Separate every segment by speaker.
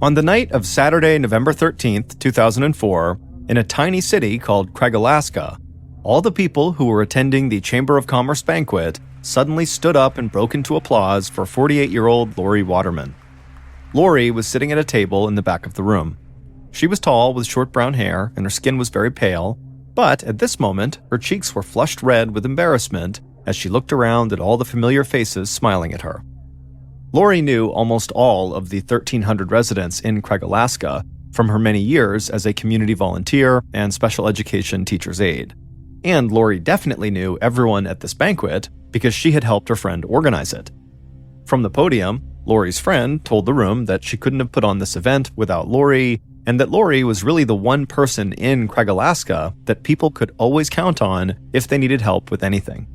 Speaker 1: On the night of Saturday, November 13th, 2004, in a tiny city called Craig, Alaska, all the people who were attending the Chamber of Commerce banquet suddenly stood up and broke into applause for 48-year-old Lori Waterman. Lori was sitting at a table in the back of the room. She was tall with short brown hair and her skin was very pale, but at this moment, her cheeks were flushed red with embarrassment as she looked around at all the familiar faces smiling at her. Lori knew almost all of the 1,300 residents in Craig, Alaska from her many years as a community volunteer and special education teacher's aide. And Lori definitely knew everyone at this banquet because she had helped her friend organize it. From the podium, Lori's friend told the room that she couldn't have put on this event without Lori, and that Lori was really the one person in Craig, Alaska that people could always count on if they needed help with anything.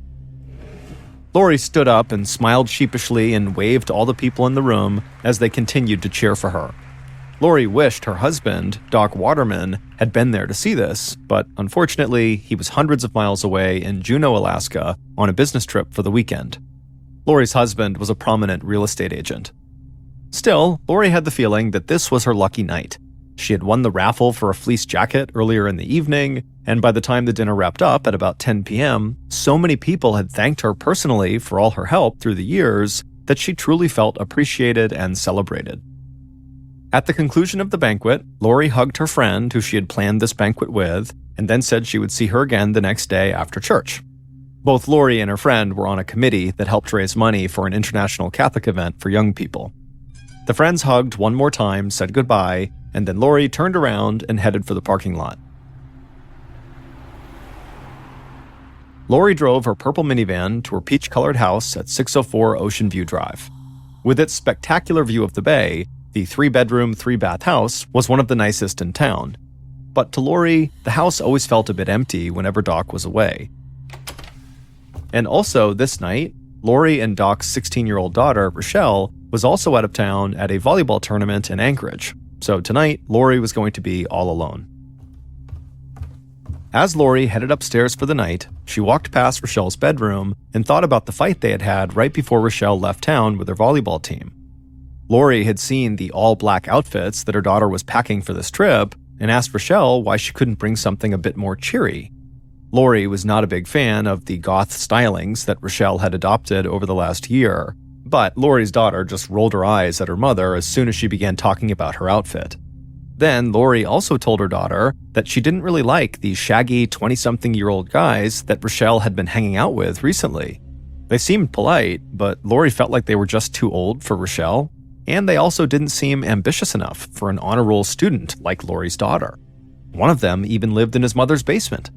Speaker 1: Lori stood up and smiled sheepishly and waved to all the people in the room as they continued to cheer for her. Lori wished her husband, Doc Waterman, had been there to see this, but unfortunately, he was hundreds of miles away in Juneau, Alaska, on a business trip for the weekend. Lori's husband was a prominent real estate agent. Still, Lori had the feeling that this was her lucky night. She had won the raffle for a fleece jacket earlier in the evening, and by the time the dinner wrapped up at about 10 p.m., so many people had thanked her personally for all her help through the years that she truly felt appreciated and celebrated. At the conclusion of the banquet, Lori hugged her friend who she had planned this banquet with, and then said she would see her again the next day after church. Both Lori and her friend were on a committee that helped raise money for an international Catholic event for young people. The friends hugged one more time, said goodbye, and then Lori turned around and headed for the parking lot. Lori drove her purple minivan to her peach-colored house at 604 Ocean View Drive. With its spectacular view of the bay, the 3-bedroom, 3-bath house was one of the nicest in town. But to Lori, the house always felt a bit empty whenever Doc was away. And also, this night, Lori and Doc's 16-year-old daughter, Rochelle, was also out of town at a volleyball tournament in Anchorage. So tonight, Lori was going to be all alone. As Lori headed upstairs for the night, she walked past Rochelle's bedroom and thought about the fight they had had right before Rochelle left town with her volleyball team. Lori had seen the all-black outfits that her daughter was packing for this trip and asked Rochelle why she couldn't bring something a bit more cheery. Lori was not a big fan of the goth stylings that Rochelle had adopted over the last year, but Lori's daughter just rolled her eyes at her mother as soon as she began talking about her outfit. Then Lori also told her daughter that she didn't really like the shaggy 20-something-year-old guys that Rochelle had been hanging out with recently. They seemed polite, but Lori felt like they were just too old for Rochelle, and they also didn't seem ambitious enough for an honor roll student like Lori's daughter. One of them even lived in his mother's basement.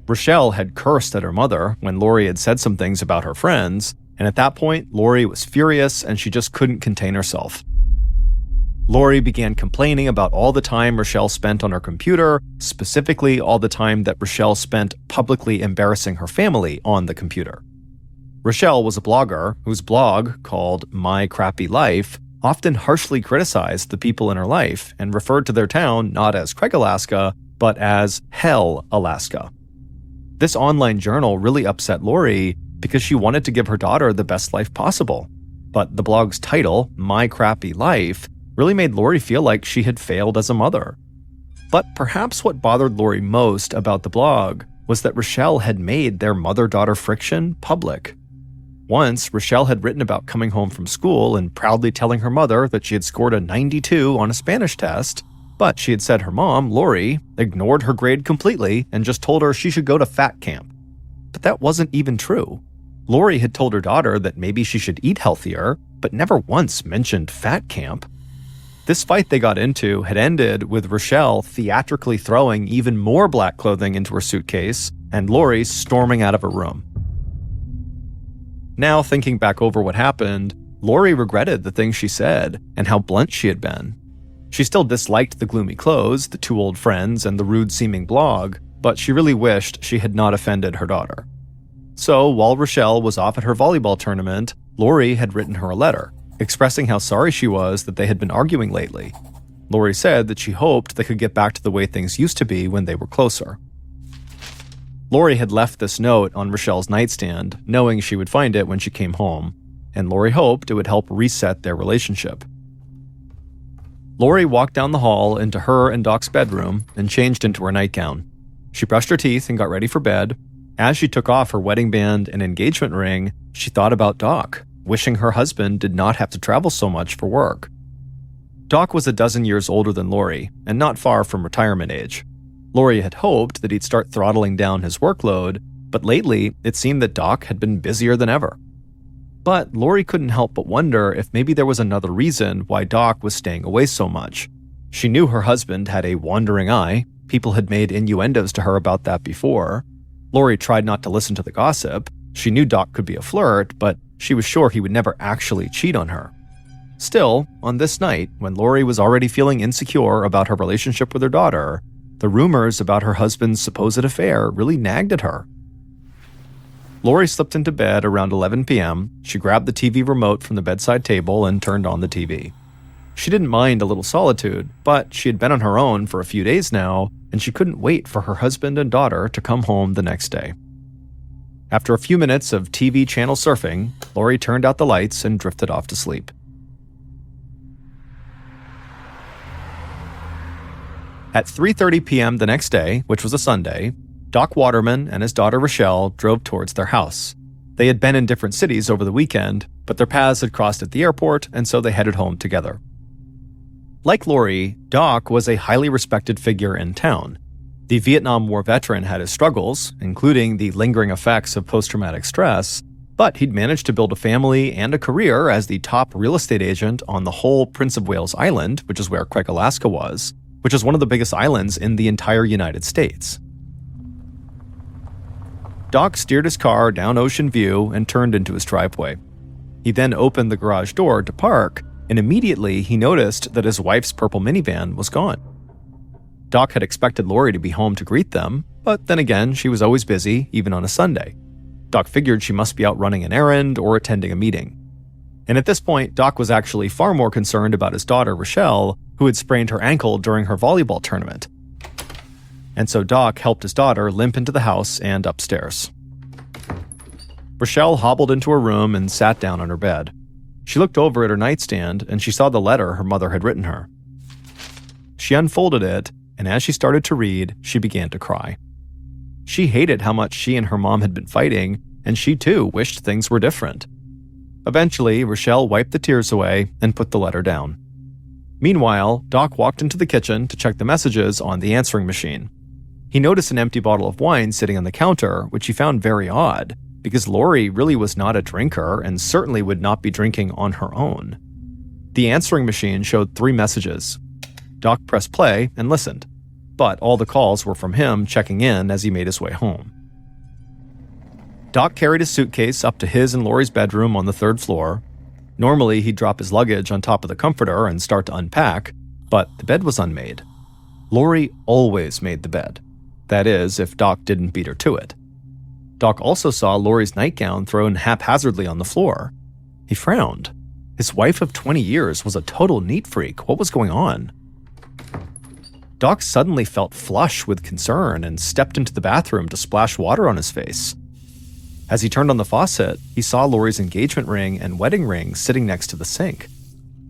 Speaker 1: Rochelle had cursed at her mother when Lori had said some things about her friends, and at that point, Lori was furious and she just couldn't contain herself. Lori began complaining about all the time Rochelle spent on her computer, specifically all the time that Rochelle spent publicly embarrassing her family on the computer. Rochelle was a blogger whose blog, called My Crappy Life, often harshly criticized the people in her life and referred to their town not as Craig, Alaska, but as Hell, Alaska. This online journal really upset Lori because she wanted to give her daughter the best life possible. But the blog's title, My Crappy Life, really made Lori feel like she had failed as a mother. But perhaps what bothered Lori most about the blog was that Rochelle had made their mother-daughter friction public. Once, Rochelle had written about coming home from school and proudly telling her mother that she had scored a 92 on a Spanish test, but she had said her mom, Lori, ignored her grade completely and just told her she should go to fat camp. But that wasn't even true. Lori had told her daughter that maybe she should eat healthier, but never once mentioned fat camp. This fight they got into had ended with Rochelle theatrically throwing even more black clothing into her suitcase and Lori storming out of her room. Now, thinking back over what happened, Lori regretted the things she said and how blunt she had been. She still disliked the gloomy clothes, the 2 old friends, and the rude-seeming blog, but she really wished she had not offended her daughter. So, while Rochelle was off at her volleyball tournament, Lori had written her a letter, expressing how sorry she was that they had been arguing lately. Lori said that she hoped they could get back to the way things used to be when they were closer. Lori had left this note on Rochelle's nightstand, knowing she would find it when she came home, and Lori hoped it would help reset their relationship. Lori walked down the hall into her and Doc's bedroom and changed into her nightgown. She brushed her teeth and got ready for bed. As she took off her wedding band and engagement ring, she thought about Doc, wishing her husband did not have to travel so much for work. Doc was a dozen years older than Lori and not far from retirement age. Lori had hoped that he'd start throttling down his workload, but lately it seemed that Doc had been busier than ever. But Lori couldn't help but wonder if maybe there was another reason why Doc was staying away so much. She knew her husband had a wandering eye. People had made innuendos to her about that before. Lori tried not to listen to the gossip. She knew Doc could be a flirt, but she was sure he would never actually cheat on her. Still, on this night, when Lori was already feeling insecure about her relationship with her daughter, the rumors about her husband's supposed affair really nagged at her. Lori slipped into bed around 11 p.m. She grabbed the TV remote from the bedside table and turned on the TV. She didn't mind a little solitude, but she had been on her own for a few days now, and she couldn't wait for her husband and daughter to come home the next day. After a few minutes of TV channel surfing, Lori turned out the lights and drifted off to sleep. At 3:30 p.m. the next day, which was a Sunday, Doc Waterman and his daughter Rochelle drove towards their house. They had been in different cities over the weekend, but their paths had crossed at the airport, and so they headed home together. Like Lori, Doc was a highly respected figure in town. The Vietnam War veteran had his struggles, including the lingering effects of post-traumatic stress, but he'd managed to build a family and a career as the top real estate agent on the whole Prince of Wales Island, which is where Craig, Alaska was, which is one of the biggest islands in the entire United States. Doc steered his car down Ocean View and turned into his driveway. He then opened the garage door to park, and immediately he noticed that his wife's purple minivan was gone. Doc had expected Lori to be home to greet them, but then again, she was always busy, even on a Sunday. Doc figured she must be out running an errand or attending a meeting. And at this point, Doc was actually far more concerned about his daughter, Rochelle, who had sprained her ankle during her volleyball tournament. And so Doc helped his daughter limp into the house and upstairs. Rochelle hobbled into her room and sat down on her bed. She looked over at her nightstand and she saw the letter her mother had written her. She unfolded it, and as she started to read, she began to cry. She hated how much she and her mom had been fighting, and she too wished things were different. Eventually, Rochelle wiped the tears away and put the letter down. Meanwhile, Doc walked into the kitchen to check the messages on the answering machine. He noticed an empty bottle of wine sitting on the counter, which he found very odd, because Lori really was not a drinker and certainly would not be drinking on her own. The answering machine showed 3 messages. Doc pressed play and listened, but all the calls were from him checking in as he made his way home. Doc carried his suitcase up to his and Lori's bedroom on the 3rd floor. Normally, he'd drop his luggage on top of the comforter and start to unpack, but the bed was unmade. Lori always made the bed. That is, if Doc didn't beat her to it. Doc also saw Lori's nightgown thrown haphazardly on the floor. He frowned. His wife of 20 years was a total neat freak. What was going on? Doc suddenly felt flush with concern and stepped into the bathroom to splash water on his face. As he turned on the faucet, he saw Lori's engagement ring and wedding ring sitting next to the sink.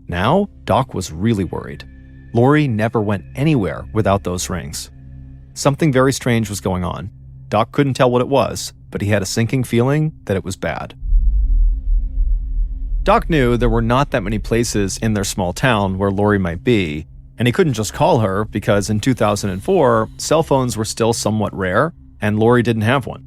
Speaker 1: Now, Doc was really worried. Lori never went anywhere without those rings. Something very strange was going on. Doc couldn't tell what it was, but he had a sinking feeling that it was bad. Doc knew there were not that many places in their small town where Lori might be, and he couldn't just call her because in 2004, cell phones were still somewhat rare, and Lori didn't have one.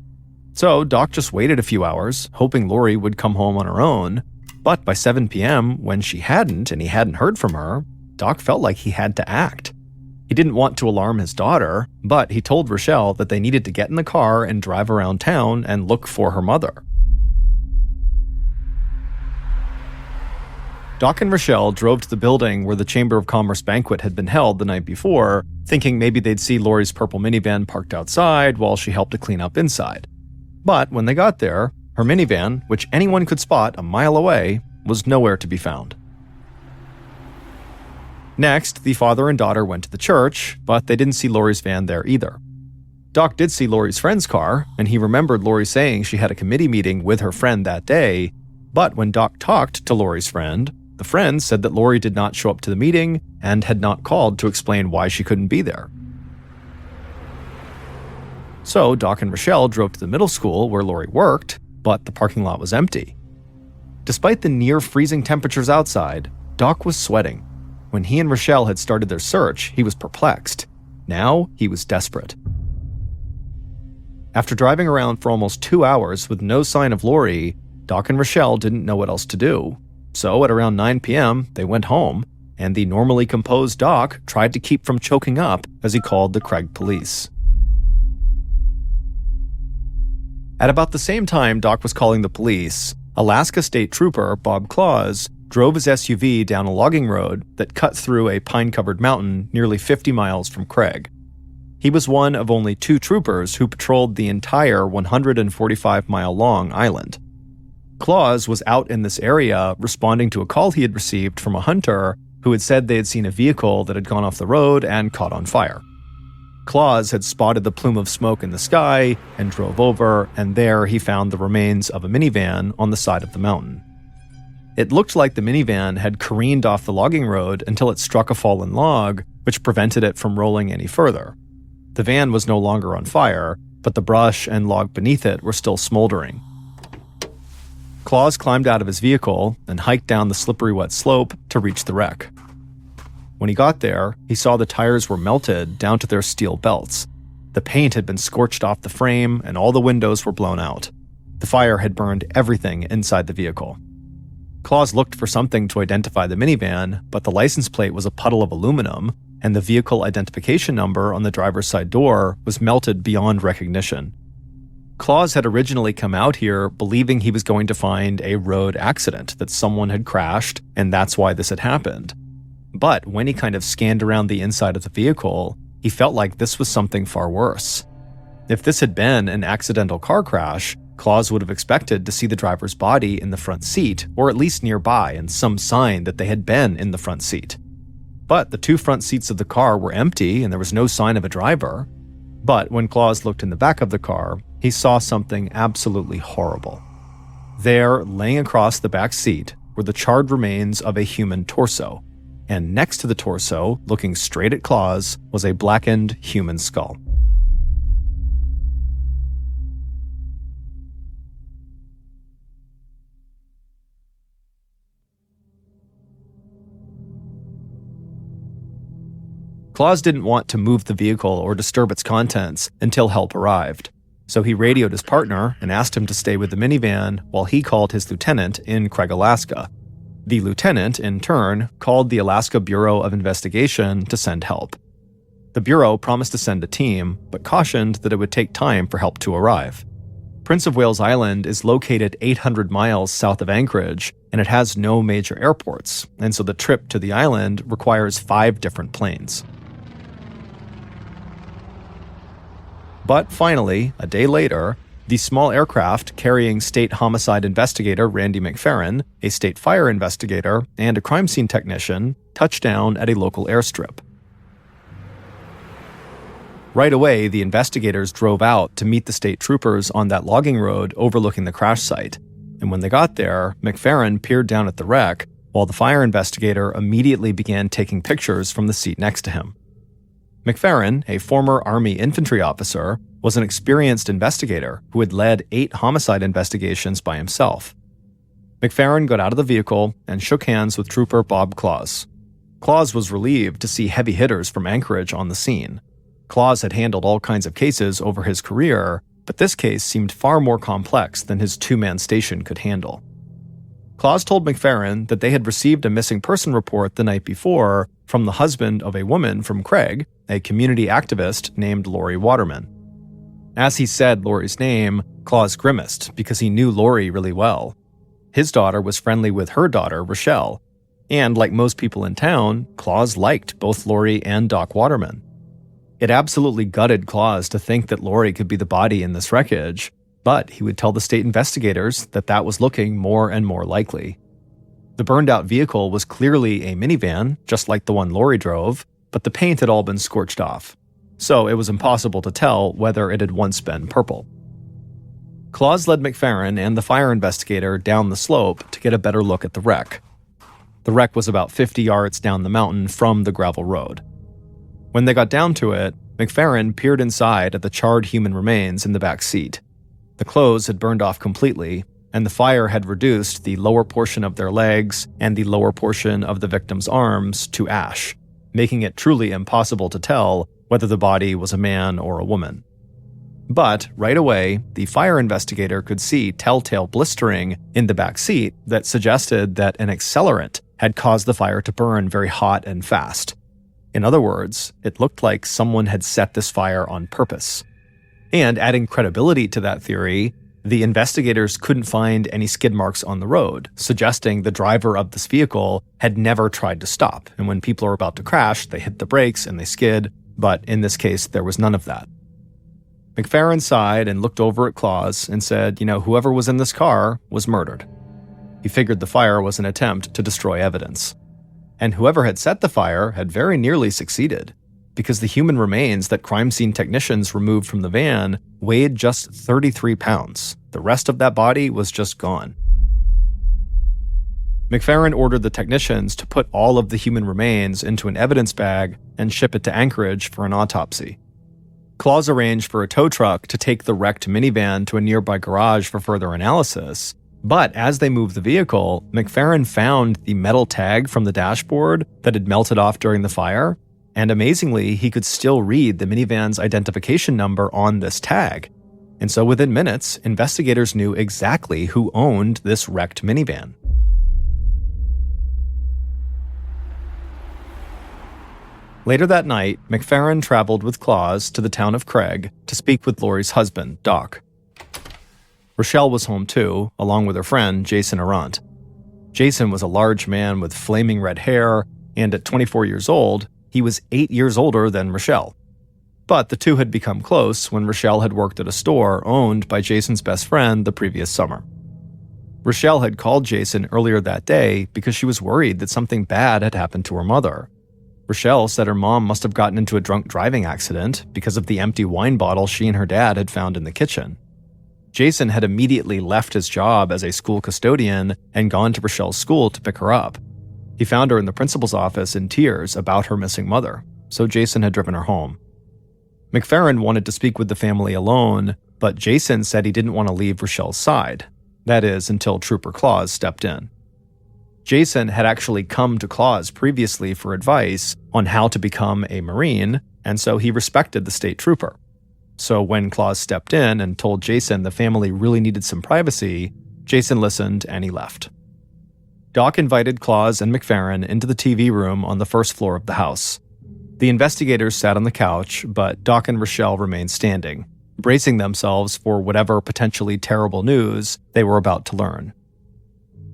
Speaker 1: So Doc just waited a few hours, hoping Lori would come home on her own, but by 7 p.m., when she hadn't and he hadn't heard from her, Doc felt like he had to act. He didn't want to alarm his daughter, but he told Rochelle that they needed to get in the car and drive around town and look for her mother. Doc and Rochelle drove to the building where the Chamber of Commerce banquet had been held the night before, thinking maybe they'd see Lori's purple minivan parked outside while she helped to clean up inside. But when they got there, her minivan, which anyone could spot a mile away, was nowhere to be found. Next, the father and daughter went to the church, but they didn't see Lori's van there either. Doc did see Lori's friend's car, and he remembered Lori saying she had a committee meeting with her friend that day, but when Doc talked to Lori's friend, The friend said that Lori did not show up to the meeting and had not called to explain why she couldn't be there. So Doc and Rochelle drove to the middle school where Lori worked, but the parking lot was empty. Despite the near-freezing temperatures outside, Doc was sweating. When he and Rochelle had started their search, he was perplexed. Now he was desperate. After driving around for almost 2 hours with no sign of Lori, Doc and Rochelle didn't know what else to do. So at around 9 p.m., they went home, and the normally composed Doc tried to keep from choking up as he called the Craig police. At about the same time Doc was calling the police, Alaska State Trooper Bob Claus drove his SUV down a logging road that cut through a pine-covered mountain nearly 50 miles from Craig. He was one of only 2 troopers who patrolled the entire 145-mile-long island. Claus was out in this area responding to a call he had received from a hunter who had said they had seen a vehicle that had gone off the road and caught on fire. Claus had spotted the plume of smoke in the sky and drove over, and there he found the remains of a minivan on the side of the mountain. It looked like the minivan had careened off the logging road until it struck a fallen log, which prevented it from rolling any further. The van was no longer on fire, but the brush and log beneath it were still smoldering. Claus climbed out of his vehicle and hiked down the slippery wet slope to reach the wreck. When he got there, he saw the tires were melted down to their steel belts. The paint had been scorched off the frame and all the windows were blown out. The fire had burned everything inside the vehicle. Claus looked for something to identify the minivan, but the license plate was a puddle of aluminum, and the vehicle identification number on the driver's side door was melted beyond recognition. Claus had originally come out here believing he was going to find a road accident, that someone had crashed, and that's why this had happened. But when he kind of scanned around the inside of the vehicle, he felt like this was something far worse. If this had been an accidental car crash, Claus would have expected to see the driver's body in the front seat, or at least nearby, and some sign that they had been in the front seat. But the 2 front seats of the car were empty and there was no sign of a driver. But when Claus looked in the back of the car, he saw something absolutely horrible. There, laying across the back seat, were the charred remains of a human torso. And next to the torso, looking straight at Claus, was a blackened human skull. Claus didn't want to move the vehicle or disturb its contents until help arrived, so he radioed his partner and asked him to stay with the minivan while he called his lieutenant in Craig, Alaska. The lieutenant, in turn, called the Alaska Bureau of Investigation to send help. The Bureau promised to send a team, but cautioned that it would take time for help to arrive. Prince of Wales Island is located 800 miles south of Anchorage, and it has no major airports, and so the trip to the island requires 5 different planes. But finally, a day later, the small aircraft carrying state homicide investigator Randy McFerrin, a state fire investigator, and a crime scene technician touched down at a local airstrip. Right away, the investigators drove out to meet the state troopers on that logging road overlooking the crash site. And when they got there, McFerrin peered down at the wreck, while the fire investigator immediately began taking pictures from the seat next to him. McFerrin, a former Army infantry officer, was an experienced investigator who had led 8 homicide investigations by himself. McFerrin got out of the vehicle and shook hands with Trooper Bob Claus. Claus was relieved to see heavy hitters from Anchorage on the scene. Claus had handled all kinds of cases over his career, but this case seemed far more complex than his 2-man station could handle. Claus told McFerrin that they had received a missing person report the night before from the husband of a woman from Craig, a community activist named Lori Waterman. As he said Lori's name, Claus grimaced because he knew Lori really well. His daughter was friendly with her daughter, Rochelle, and like most people in town, Claus liked both Lori and Doc Waterman. It absolutely gutted Claus to think that Lori could be the body in this wreckage, but he would tell the state investigators that that was looking more and more likely. The burned-out vehicle was clearly a minivan, just like the one Lori drove, but the paint had all been scorched off, so it was impossible to tell whether it had once been purple. Claus led McFerrin and the fire investigator down the slope to get a better look at the wreck. The wreck was about 50 yards down the mountain from the gravel road. When they got down to it, McFerrin peered inside at the charred human remains in the back seat. The clothes had burned off completely, and the fire had reduced the lower portion of their legs and the lower portion of the victim's arms to ash, making it truly impossible to tell whether the body was a man or a woman. But right away, the fire investigator could see telltale blistering in the back seat that suggested that an accelerant had caused the fire to burn very hot and fast. In other words, it looked like someone had set this fire on purpose. And adding credibility to that theory, the investigators couldn't find any skid marks on the road, suggesting the driver of this vehicle had never tried to stop. And when people are about to crash, they hit the brakes and they skid, but in this case, there was none of that. McFerrin sighed and looked over at Claus and said, whoever was in this car was murdered. He figured the fire was an attempt to destroy evidence. And whoever had set the fire had very nearly succeeded, because the human remains that crime scene technicians removed from the van weighed just 33 pounds. The rest of that body was just gone. McFerrin ordered the technicians to put all of the human remains into an evidence bag and ship it to Anchorage for an autopsy. Claus arranged for a tow truck to take the wrecked minivan to a nearby garage for further analysis. But as they moved the vehicle, McFerrin found the metal tag from the dashboard that had melted off during the fire, and amazingly, he could still read the minivan's identification number on this tag. And so within minutes, investigators knew exactly who owned this wrecked minivan. Later that night, McFerrin traveled with Claus to the town of Craig to speak with Lori's husband, Doc. Rochelle was home too, along with her friend, Jason Arant. Jason was a large man with flaming red hair, and at 24 years old, he was 8 years older than Rochelle. But the two had become close when Rochelle had worked at a store owned by Jason's best friend the previous summer. Rochelle had called Jason earlier that day because she was worried that something bad had happened to her mother. Rochelle said her mom must have gotten into a drunk driving accident because of the empty wine bottle she and her dad had found in the kitchen. Jason had immediately left his job as a school custodian and gone to Rochelle's school to pick her up. He found her in the principal's office in tears about her missing mother, so Jason had driven her home. McFerrin wanted to speak with the family alone, but Jason said he didn't want to leave Rochelle's side. That is, until Trooper Claus stepped in. Jason had actually come to Claus previously for advice on how to become a Marine, and so he respected the state trooper. So when Claus stepped in and told Jason the family really needed some privacy, Jason listened and he left. Doc invited Claus and McFerrin into the TV room on the first floor of the house. The investigators sat on the couch, but Doc and Rochelle remained standing, bracing themselves for whatever potentially terrible news they were about to learn.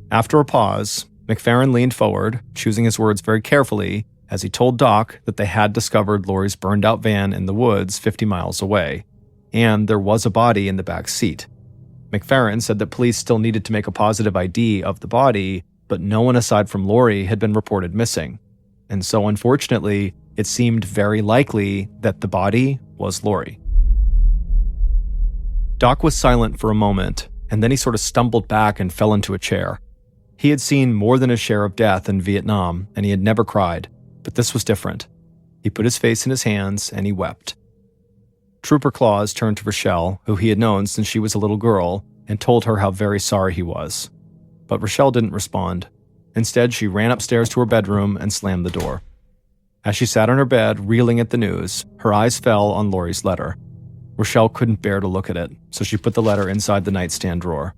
Speaker 1: After a pause, McFerrin leaned forward, choosing his words very carefully, as he told Doc that they had discovered Lori's burned-out van in the woods 50 miles away, and there was a body in the back seat. McFerrin said that police still needed to make a positive ID of the body, but no one aside from Lori had been reported missing. And so unfortunately, it seemed very likely that the body was Lori. Doc was silent for a moment, and then he sort of stumbled back and fell into a chair. He had seen more than his share of death in Vietnam, and he had never cried. But this was different. He put his face in his hands and he wept. Trooper Claus turned to Rochelle, who he had known since she was a little girl, and told her how very sorry he was. But Rochelle didn't respond. Instead, she ran upstairs to her bedroom and slammed the door. As she sat on her bed, reeling at the news, her eyes fell on Lori's letter. Rochelle couldn't bear to look at it, so she put the letter inside the nightstand drawer.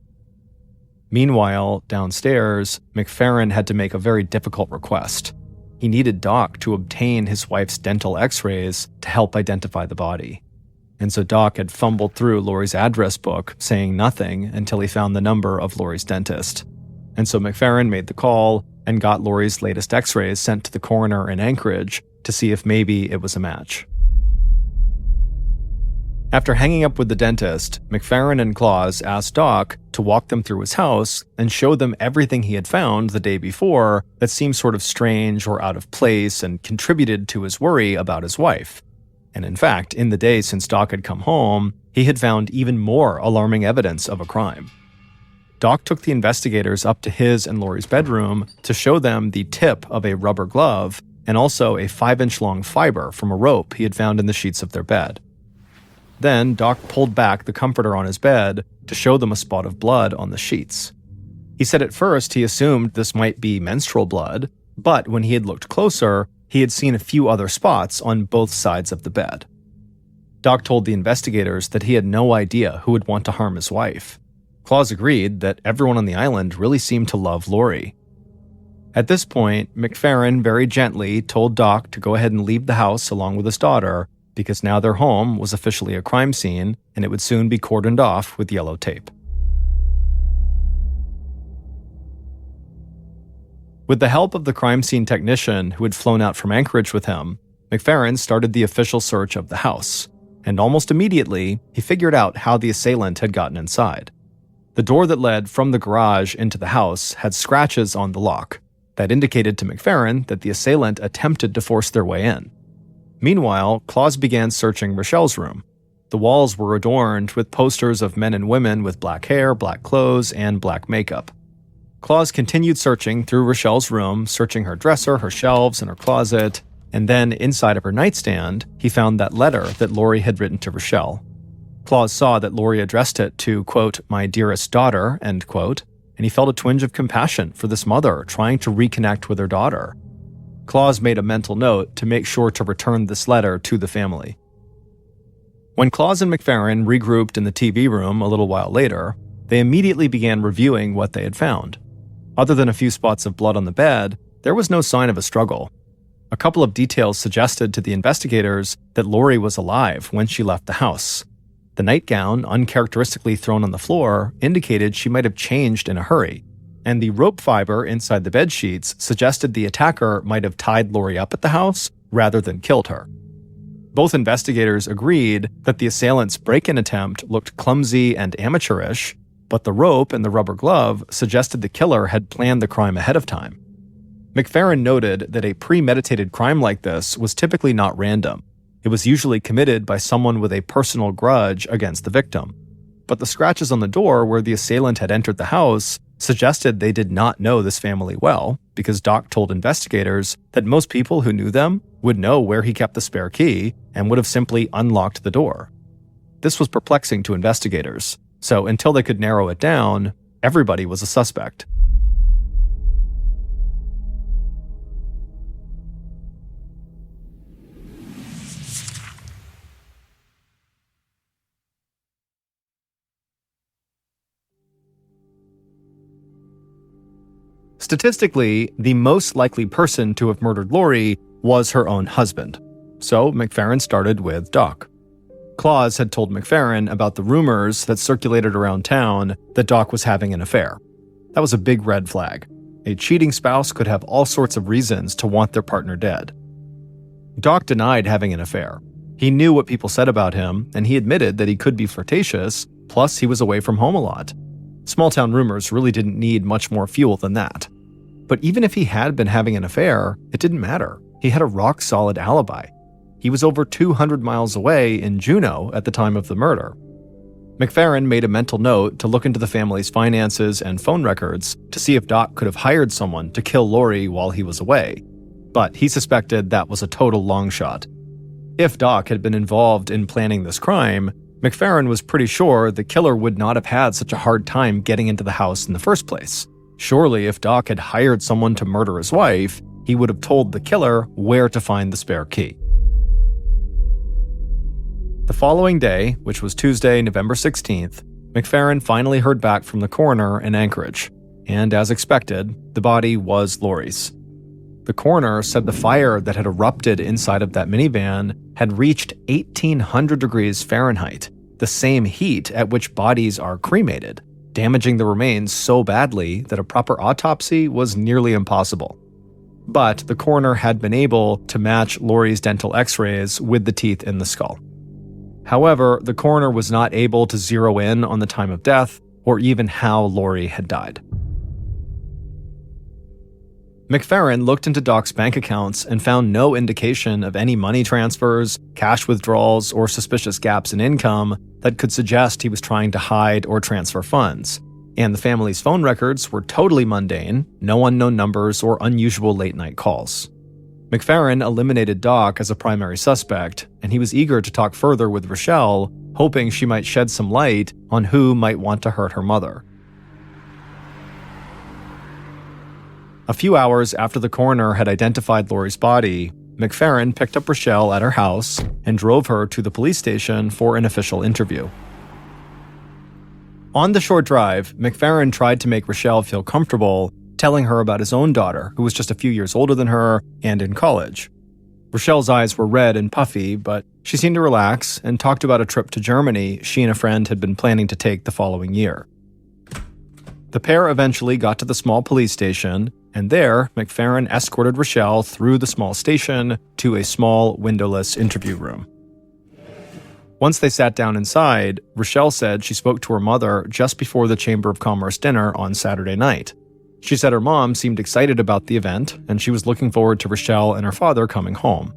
Speaker 1: Meanwhile, downstairs, McFerrin had to make a very difficult request. He needed Doc to obtain his wife's dental x-rays to help identify the body. And so Doc had fumbled through Lori's address book, saying nothing until he found the number of Lori's dentist. And so McFerrin made the call and got Lori's latest x-rays sent to the coroner in Anchorage to see if maybe it was a match. After hanging up with the dentist, McFerrin and Claus asked Doc to walk them through his house and show them everything he had found the day before that seemed sort of strange or out of place and contributed to his worry about his wife. And in fact, in the days since Doc had come home, he had found even more alarming evidence of a crime. Doc took the investigators up to his and Lori's bedroom to show them the tip of a rubber glove and also a 5-inch long fiber from a rope he had found in the sheets of their bed. Then Doc pulled back the comforter on his bed to show them a spot of blood on the sheets. He said at first he assumed this might be menstrual blood, but when he had looked closer, he had seen a few other spots on both sides of the bed. Doc told the investigators that he had no idea who would want to harm his wife. Claus agreed that everyone on the island really seemed to love Lori. At this point, McFerrin very gently told Doc to go ahead and leave the house along with his daughter, because now their home was officially a crime scene and it would soon be cordoned off with yellow tape. With the help of the crime scene technician who had flown out from Anchorage with him, McFerrin started the official search of the house, and almost immediately, he figured out how the assailant had gotten inside. The door that led from the garage into the house had scratches on the lock that indicated to McFerrin that the assailant attempted to force their way in. Meanwhile, Claus began searching Rochelle's room. The walls were adorned with posters of men and women with black hair, black clothes, and black makeup. Claus continued searching through Rochelle's room, searching her dresser, her shelves, and her closet, and then inside of her nightstand, he found that letter that Lori had written to Rochelle. Claus saw that Lori addressed it to, quote, "my dearest daughter," end quote, and he felt a twinge of compassion for this mother trying to reconnect with her daughter. Claus made a mental note to make sure to return this letter to the family. When Claus and McFerrin regrouped in the TV room a little while later, they immediately began reviewing what they had found. Other than a few spots of blood on the bed, there was no sign of a struggle. A couple of details suggested to the investigators that Lori was alive when she left the house. The nightgown, uncharacteristically thrown on the floor, indicated she might have changed in a hurry, and the rope fiber inside the bed sheets suggested the attacker might have tied Lori up at the house rather than killed her. Both investigators agreed that the assailant's break-in attempt looked clumsy and amateurish, but the rope and the rubber glove suggested the killer had planned the crime ahead of time. McFerrin noted that a premeditated crime like this was typically not random. It was usually committed by someone with a personal grudge against the victim. But the scratches on the door where the assailant had entered the house suggested they did not know this family well, because Doc told investigators that most people who knew them would know where he kept the spare key and would have simply unlocked the door. This was perplexing to investigators, so until they could narrow it down, everybody was a suspect. Statistically, the most likely person to have murdered Lori was her own husband. So McFerrin started with Doc. Claus had told McFerrin about the rumors that circulated around town that Doc was having an affair. That was a big red flag. A cheating spouse could have all sorts of reasons to want their partner dead. Doc denied having an affair. He knew what people said about him, and he admitted that he could be flirtatious, plus he was away from home a lot. Small-town rumors really didn't need much more fuel than that. But even if he had been having an affair, it didn't matter. He had a rock-solid alibi. He was over 200 miles away in Juneau at the time of the murder. McFerrin made a mental note to look into the family's finances and phone records to see if Doc could have hired someone to kill Lori while he was away. But he suspected that was a total long shot. If Doc had been involved in planning this crime, McFerrin was pretty sure the killer would not have had such a hard time getting into the house in the first place. Surely, if Doc had hired someone to murder his wife, he would have told the killer where to find the spare key. The following day, which was Tuesday, November 16th, McFerrin finally heard back from the coroner in Anchorage, and as expected, the body was Lori's. The coroner said the fire that had erupted inside of that minivan had reached 1,800 degrees Fahrenheit, the same heat at which bodies are cremated, damaging the remains so badly that a proper autopsy was nearly impossible. But the coroner had been able to match Lori's dental x-rays with the teeth in the skull. However, the coroner was not able to zero in on the time of death or even how Lori had died. McFerrin looked into Doc's bank accounts and found no indication of any money transfers, cash withdrawals, or suspicious gaps in income that could suggest he was trying to hide or transfer funds. and the family's phone records were totally mundane, no unknown numbers or unusual late-night calls. McFerrin eliminated Doc as a primary suspect, and he was eager to talk further with Rochelle, hoping she might shed some light on who might want to hurt her mother. A few hours after the coroner had identified Lori's body, McFerrin picked up Rochelle at her house and drove her to the police station for an official interview. On the short drive, McFerrin tried to make Rochelle feel comfortable, telling her about his own daughter, who was just a few years older than her and in college. Rochelle's eyes were red and puffy, but she seemed to relax and talked about a trip to Germany she and a friend had been planning to take the following year. The pair eventually got to the small police station, and there, McFerrin escorted Rochelle through the small station to a small, windowless interview room. Once they sat down inside, Rochelle said she spoke to her mother just before the Chamber of Commerce dinner on Saturday night. She said her mom seemed excited about the event, and she was looking forward to Rochelle and her father coming home.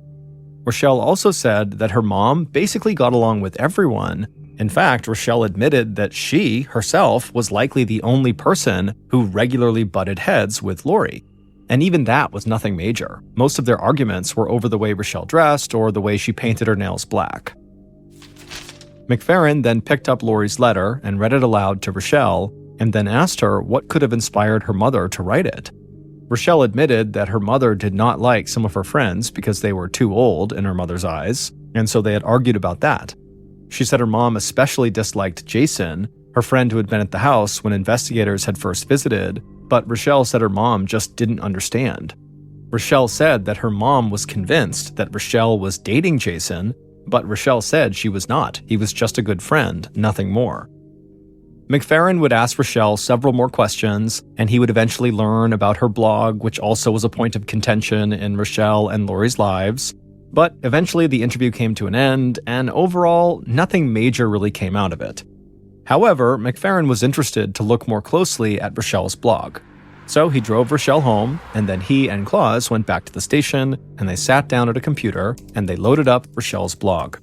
Speaker 1: Rochelle also said that her mom basically got along with everyone. In fact, Rochelle admitted that she, herself, was likely the only person who regularly butted heads with Lori. And even that was nothing major. Most of their arguments were over the way Rochelle dressed or the way she painted her nails black. McFerrin then picked up Lori's letter and read it aloud to Rochelle, and then asked her what could have inspired her mother to write it. Rochelle admitted that her mother did not like some of her friends because they were too old in her mother's eyes, and so they had argued about that. She said her mom especially disliked Jason, her friend who had been at the house when investigators had first visited, but Rochelle said her mom just didn't understand. Rochelle said that her mom was convinced that Rochelle was dating Jason, but Rochelle said she was not. He was just a good friend, nothing more. McFerrin would ask Rochelle several more questions, and he would eventually learn about her blog, which also was a point of contention in Rochelle and Lori's lives. But eventually the interview came to an end, and overall, nothing major really came out of it. However, McFerrin was interested to look more closely at Rochelle's blog. So he drove Rochelle home, and then he and Claus went back to the station, and they sat down at a computer, and they loaded up Rochelle's blog.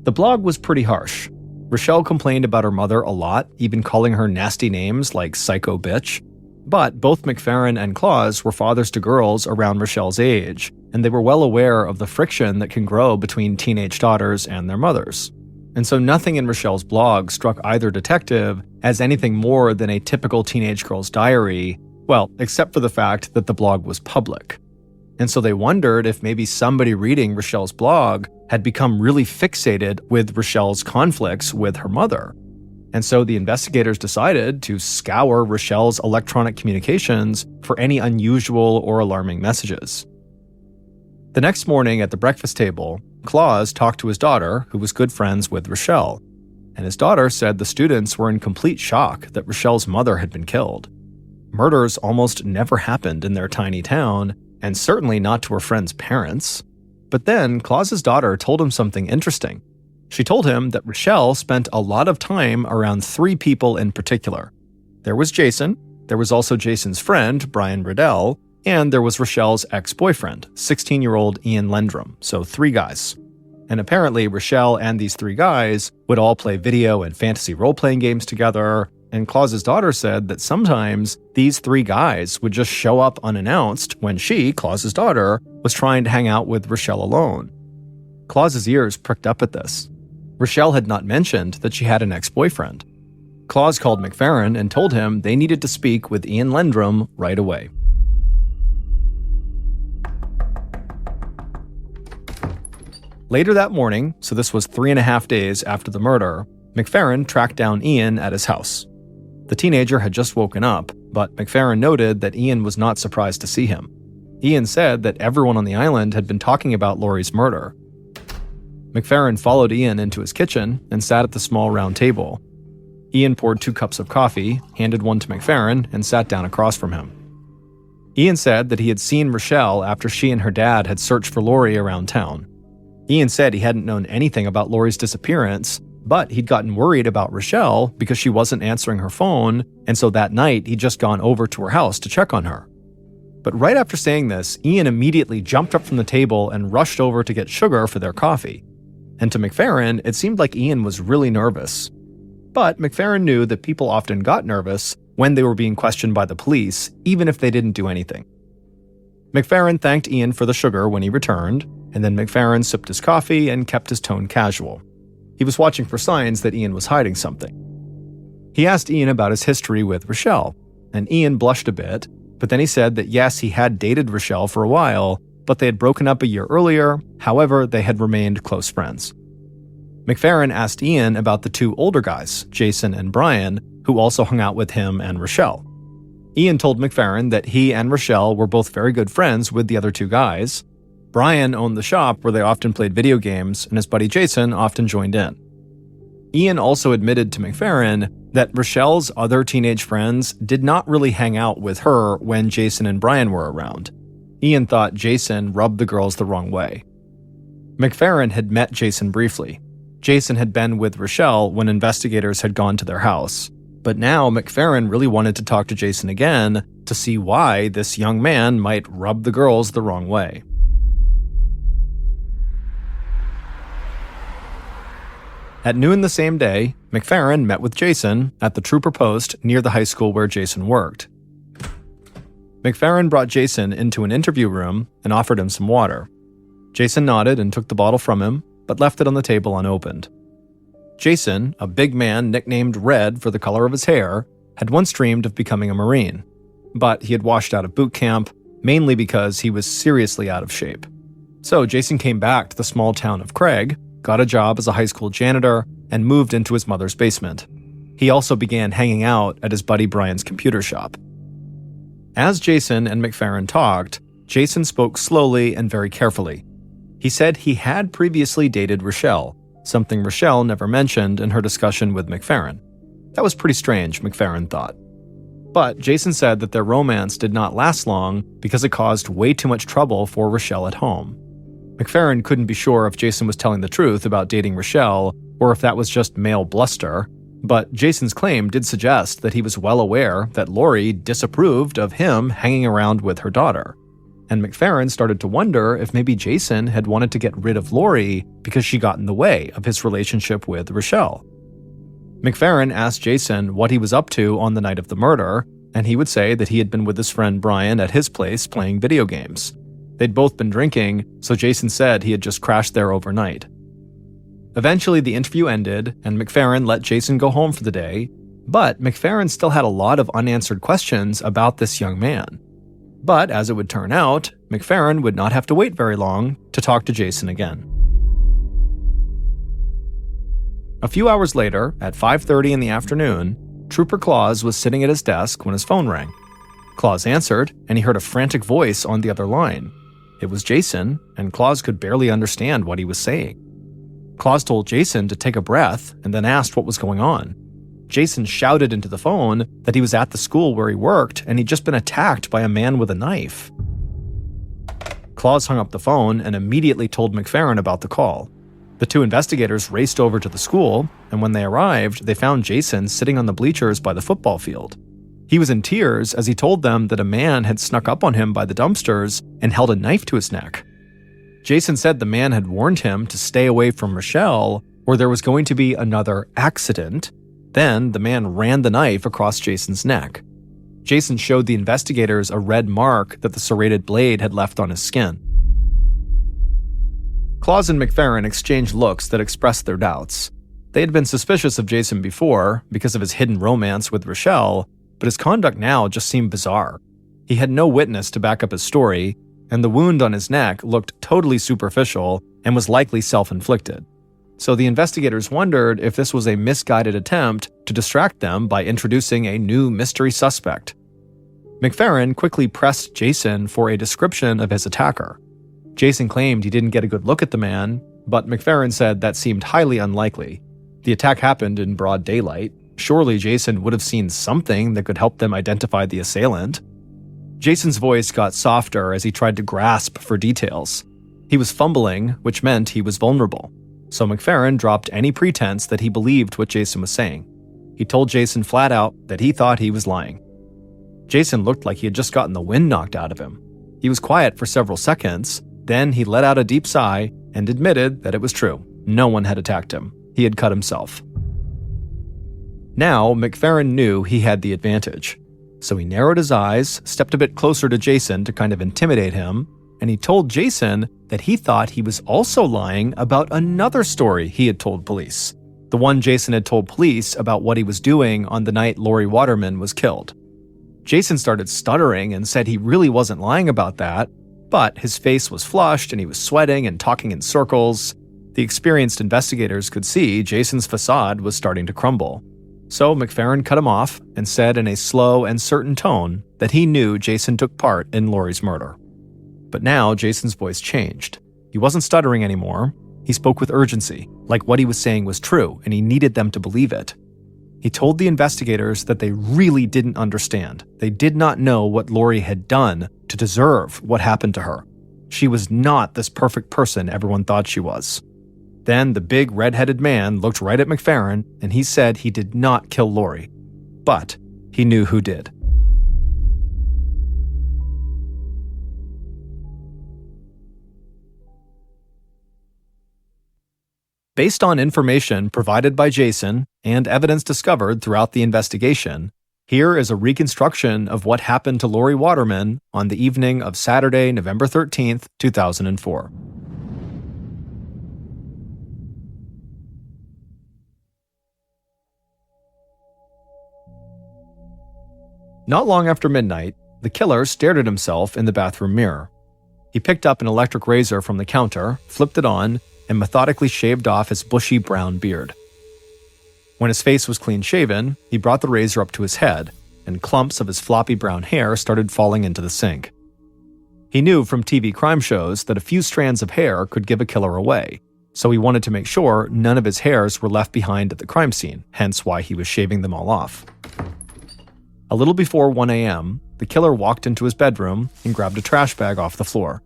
Speaker 1: The blog was pretty harsh. Rochelle complained about her mother a lot, even calling her nasty names like psycho bitch. But both McFerrin and Claus were fathers to girls around Rochelle's age, and they were well aware of the friction that can grow between teenage daughters and their mothers. And so nothing in Rochelle's blog struck either detective as anything more than a typical teenage girl's diary, well, except for the fact that the blog was public. And so they wondered if maybe somebody reading Rochelle's blog had become really fixated with Rochelle's conflicts with her mother. And so the investigators decided to scour Rochelle's electronic communications for any unusual or alarming messages. The next morning at the breakfast table, Claus talked to his daughter, who was good friends with Rochelle. And his daughter said the students were in complete shock that Rochelle's mother had been killed. Murders almost never happened in their tiny town, and certainly not to her friend's parents. But then Claus's daughter told him something interesting. She told him that Rochelle spent a lot of time around three people in particular. There was Jason, there was also Jason's friend, Brian Riddell, and there was Rochelle's ex-boyfriend, 16-year-old Ian Lendrum, so three guys. And apparently Rochelle and these three guys would all play video and fantasy role-playing games together, and Claus's daughter said that sometimes these three guys would just show up unannounced when she, Claus's daughter, was trying to hang out with Rochelle alone. Claus's ears pricked up at this. Rochelle had not mentioned that she had an ex-boyfriend. Claus called McFerrin and told him they needed to speak with Ian Lendrum right away. Later that morning, so this was 3.5 days after the murder, McFerrin tracked down Ian at his house. The teenager had just woken up, but McFerrin noted that Ian was not surprised to see him. Ian said that everyone on the island had been talking about Lori's murder. McFerrin followed Ian into his kitchen and sat at the small round table. Ian poured 2 cups of coffee, handed one to McFerrin, and sat down across from him. Ian said that he had seen Rochelle after she and her dad had searched for Lori around town. Ian said he hadn't known anything about Lori's disappearance, but he'd gotten worried about Rochelle because she wasn't answering her phone, and so that night he'd just gone over to her house to check on her. But right after saying this, Ian immediately jumped up from the table and rushed over to get sugar for their coffee. And to McFerrin, it seemed like Ian was really nervous. But McFerrin knew that people often got nervous when they were being questioned by the police, even if they didn't do anything. McFerrin thanked Ian for the sugar when he returned, and then McFerrin sipped his coffee and kept his tone casual. He was watching for signs that Ian was hiding something. He asked Ian about his history with Rochelle, and Ian blushed a bit, but then he said that yes, he had dated Rochelle for a while, but they had broken up a year earlier. However, they had remained close friends. McFerrin asked Ian about the two older guys, Jason and Brian, who also hung out with him and Rochelle. Ian told McFerrin that he and Rochelle were both very good friends with the other two guys. Brian owned the shop where they often played video games, and his buddy Jason often joined in. Ian also admitted to McFerrin that Rochelle's other teenage friends did not really hang out with her when Jason and Brian were around. Ian thought Jason rubbed the girls the wrong way. McFerrin had met Jason briefly. Jason had been with Rochelle when investigators had gone to their house. But now McFerrin really wanted to talk to Jason again to see why this young man might rub the girls the wrong way. At noon the same day, McFerrin met with Jason at the trooper post near the high school where Jason worked. McFerrin brought Jason into an interview room and offered him some water. Jason nodded and took the bottle from him, but left it on the table unopened. Jason, a big man nicknamed Red for the color of his hair, had once dreamed of becoming a Marine, but he had washed out of boot camp, mainly because he was seriously out of shape. So Jason came back to the small town of Craig, got a job as a high school janitor, and moved into his mother's basement. He also began hanging out at his buddy Brian's computer shop. As Jason and McFerrin talked, Jason spoke slowly and very carefully. He said he had previously dated Rochelle, something Rochelle never mentioned in her discussion with McFerrin. That was pretty strange, McFerrin thought. But Jason said that their romance did not last long because it caused way too much trouble for Rochelle at home. McFerrin couldn't be sure if Jason was telling the truth about dating Rochelle or if that was just male bluster, but Jason's claim did suggest that he was well aware that Lori disapproved of him hanging around with her daughter. And McFerrin started to wonder if maybe Jason had wanted to get rid of Lori because she got in the way of his relationship with Rochelle. McFerrin asked Jason what he was up to on the night of the murder, and he would say that he had been with his friend Brian at his place playing video games. They'd both been drinking, so Jason said he had just crashed there overnight. Eventually, the interview ended, and McFerrin let Jason go home for the day, but McFerrin still had a lot of unanswered questions about this young man. But as it would turn out, McFerrin would not have to wait very long to talk to Jason again. A few hours later, at 5:30 in the afternoon, Trooper Claus was sitting at his desk when his phone rang. Claus answered, and he heard a frantic voice on the other line. It was Jason, and Claus could barely understand what he was saying. Claus told Jason to take a breath and then asked what was going on. Jason shouted into the phone that he was at the school where he worked and he'd just been attacked by a man with a knife. Claus hung up the phone and immediately told McFerrin about the call. The two investigators raced over to the school, and when they arrived, they found Jason sitting on the bleachers by the football field. He was in tears as he told them that a man had snuck up on him by the dumpsters and held a knife to his neck. Jason said the man had warned him to stay away from Rochelle, or there was going to be another accident. Then the man ran the knife across Jason's neck. Jason showed the investigators a red mark that the serrated blade had left on his skin. Claus and McFerrin exchanged looks that expressed their doubts. They had been suspicious of Jason before because of his hidden romance with Rochelle, but his conduct now just seemed bizarre. He had no witness to back up his story, and the wound on his neck looked totally superficial and was likely self-inflicted. So the investigators wondered if this was a misguided attempt to distract them by introducing a new mystery suspect. McFerrin quickly pressed Jason for a description of his attacker. Jason claimed he didn't get a good look at the man, but McFerrin said that seemed highly unlikely. The attack happened in broad daylight. Surely Jason would have seen something that could help them identify the assailant. Jason's voice got softer as he tried to grasp for details. He was fumbling, which meant he was vulnerable. So McFerrin dropped any pretense that he believed what Jason was saying. He told Jason flat out that he thought he was lying. Jason looked like he had just gotten the wind knocked out of him. He was quiet for several seconds, then he let out a deep sigh and admitted that it was true. No one had attacked him. He had cut himself. Now, McFerrin knew he had the advantage. So he narrowed his eyes, stepped a bit closer to Jason to kind of intimidate him, and he told Jason that he thought he was also lying about another story he had told police. The one Jason had told police about what he was doing on the night Lori Waterman was killed. Jason started stuttering and said he really wasn't lying about that, but his face was flushed and he was sweating and talking in circles. The experienced investigators could see Jason's facade was starting to crumble. So McFerrin cut him off and said in a slow and certain tone that he knew Jason took part in Lori's murder. But now Jason's voice changed. He wasn't stuttering anymore. He spoke with urgency, like what he was saying was true and he needed them to believe it. He told the investigators that they really didn't understand. They did not know what Lori had done to deserve what happened to her. She was not this perfect person everyone thought she was. Then the big red-headed man looked right at McFerrin and he said he did not kill Lori, but he knew who did. Based on information provided by Jason and evidence discovered throughout the investigation, here is a reconstruction of what happened to Lori Waterman on the evening of Saturday, November 13th, 2004. Not long after midnight, the killer stared at himself in the bathroom mirror. He picked up an electric razor from the counter, flipped it on, and methodically shaved off his bushy brown beard. When his face was clean-shaven, he brought the razor up to his head, and clumps of his floppy brown hair started falling into the sink. He knew from TV crime shows that a few strands of hair could give a killer away, so he wanted to make sure none of his hairs were left behind at the crime scene, hence why he was shaving them all off. A little before 1 a.m., the killer walked into his bedroom and grabbed a trash bag off the floor.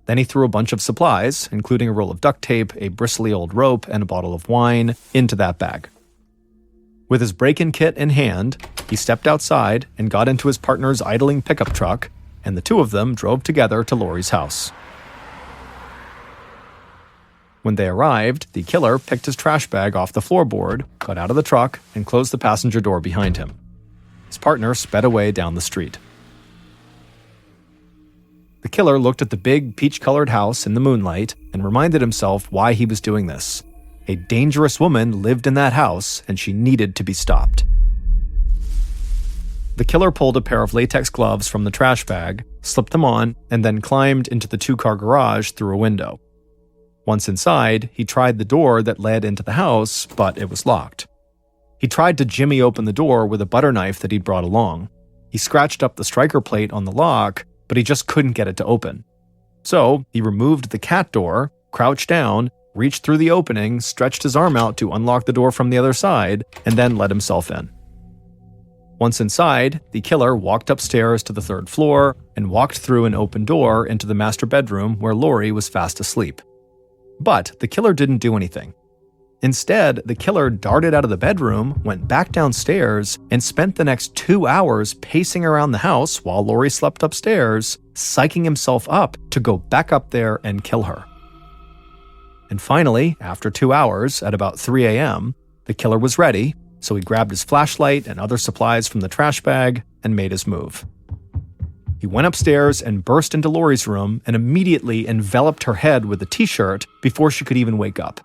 Speaker 1: Then he threw a bunch of supplies, including a roll of duct tape, a bristly old rope, and a bottle of wine, into that bag. With his break-in kit in hand, he stepped outside and got into his partner's idling pickup truck, and the two of them drove together to Lori's house. When they arrived, the killer picked his trash bag off the floorboard, got out of the truck, and closed the passenger door behind him. His partner sped away down the street. The killer looked at the big peach-colored house in the moonlight and reminded himself why he was doing this. A dangerous woman lived in that house and she needed to be stopped. The killer pulled a pair of latex gloves from the trash bag, slipped them on, and then climbed into the two-car garage through a window. Once inside, he tried the door that led into the house, but it was locked. He tried to jimmy open the door with a butter knife that he'd brought along. He scratched up the striker plate on the lock, but he just couldn't get it to open. So he removed the cat door, crouched down, reached through the opening, stretched his arm out to unlock the door from the other side, and then let himself in. Once inside, the killer walked upstairs to the third floor and walked through an open door into the master bedroom where Lori was fast asleep. But the killer didn't do anything. Instead, the killer darted out of the bedroom, went back downstairs, and spent the next 2 hours pacing around the house while Lori slept upstairs, psyching himself up to go back up there and kill her. And finally, after 2 hours, at about 3 a.m., the killer was ready, so he grabbed his flashlight and other supplies from the trash bag and made his move. He went upstairs and burst into Lori's room and immediately enveloped her head with a t-shirt before she could even wake up.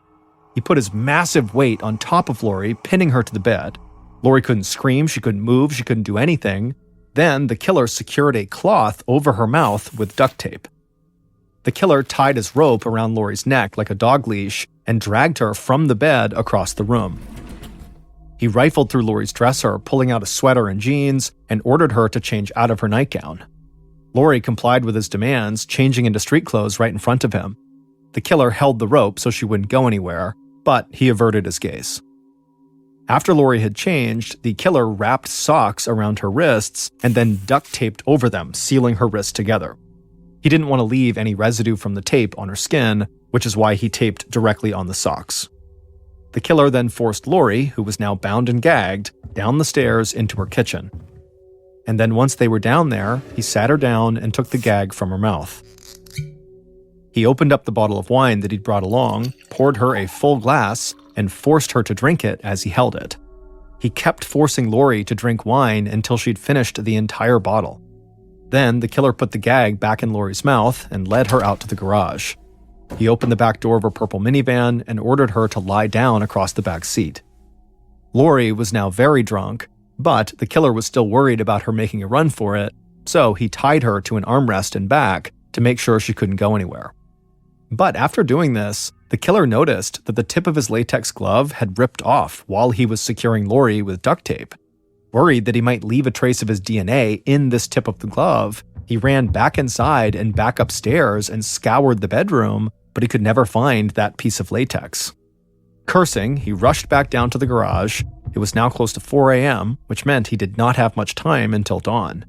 Speaker 1: He put his massive weight on top of Lori, pinning her to the bed. Lori couldn't scream, she couldn't move, she couldn't do anything. Then the killer secured a cloth over her mouth with duct tape. The killer tied his rope around Lori's neck like a dog leash and dragged her from the bed across the room. He rifled through Lori's dresser, pulling out a sweater and jeans, and ordered her to change out of her nightgown. Lori complied with his demands, changing into street clothes right in front of him. The killer held the rope so she wouldn't go anywhere, but he averted his gaze. After Lori had changed, the killer wrapped socks around her wrists and then duct taped over them, sealing her wrists together. He didn't want to leave any residue from the tape on her skin, which is why he taped directly on the socks. The killer then forced Lori, who was now bound and gagged, down the stairs into her kitchen. And then once they were down there, he sat her down and took the gag from her mouth. He opened up the bottle of wine that he'd brought along, poured her a full glass, and forced her to drink it as he held it. He kept forcing Lori to drink wine until she'd finished the entire bottle. Then the killer put the gag back in Lori's mouth and led her out to the garage. He opened the back door of her purple minivan and ordered her to lie down across the back seat. Lori was now very drunk, but the killer was still worried about her making a run for it, so he tied her to an armrest in back to make sure she couldn't go anywhere. But after doing this, the killer noticed that the tip of his latex glove had ripped off while he was securing Lori with duct tape. Worried that he might leave a trace of his DNA in this tip of the glove, he ran back inside and back upstairs and scoured the bedroom, but he could never find that piece of latex. Cursing, he rushed back down to the garage. It was now close to 4 a.m., which meant he did not have much time until dawn.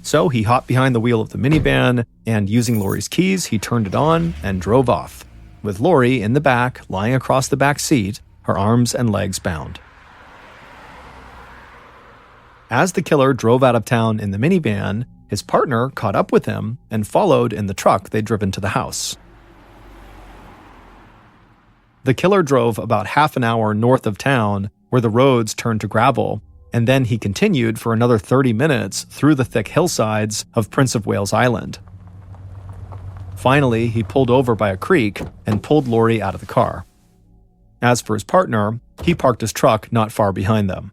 Speaker 1: So he hopped behind the wheel of the minivan, and using Lori's keys, he turned it on and drove off, with Lori in the back, lying across the back seat, her arms and legs bound. As the killer drove out of town in the minivan, his partner caught up with him and followed in the truck they'd driven to the house. The killer drove about half an hour north of town, where the roads turned to gravel, and then he continued for another 30 minutes through the thick hillsides of Prince of Wales Island. Finally, he pulled over by a creek and pulled Lori out of the car. As for his partner, he parked his truck not far behind them.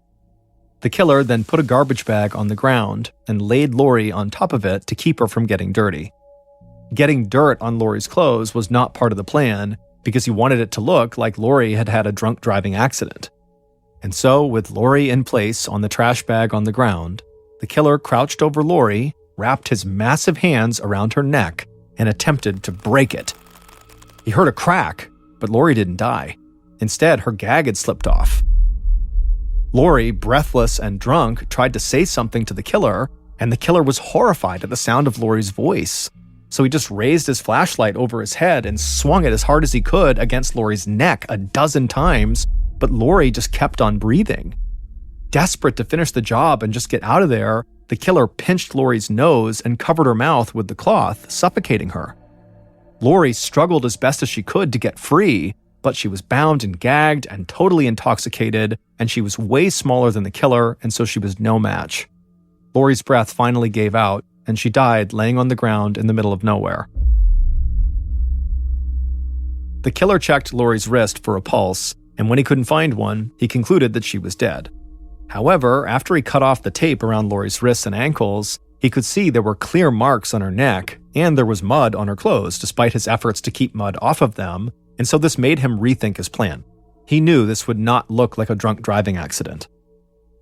Speaker 1: The killer then put a garbage bag on the ground and laid Lori on top of it to keep her from getting dirty. Getting dirt on Lori's clothes was not part of the plan because he wanted it to look like Lori had had a drunk driving accident. And so, with Lori in place on the trash bag on the ground, the killer crouched over Lori, wrapped his massive hands around her neck, and attempted to break it. He heard a crack, but Lori didn't die. Instead, her gag had slipped off. Lori, breathless and drunk, tried to say something to the killer, and the killer was horrified at the sound of Lori's voice. So he just raised his flashlight over his head and swung it as hard as he could against Lori's neck 12 times, but Lori just kept on breathing. Desperate to finish the job and just get out of there, the killer pinched Lori's nose and covered her mouth with the cloth, suffocating her. Lori struggled as best as she could to get free, but she was bound and gagged and totally intoxicated, and she was way smaller than the killer, and so she was no match. Lori's breath finally gave out, and she died laying on the ground in the middle of nowhere. The killer checked Lori's wrist for a pulse, and when he couldn't find one, he concluded that she was dead. However, after he cut off the tape around Lori's wrists and ankles, he could see there were clear marks on her neck, and there was mud on her clothes despite his efforts to keep mud off of them, and so this made him rethink his plan. He knew this would not look like a drunk driving accident.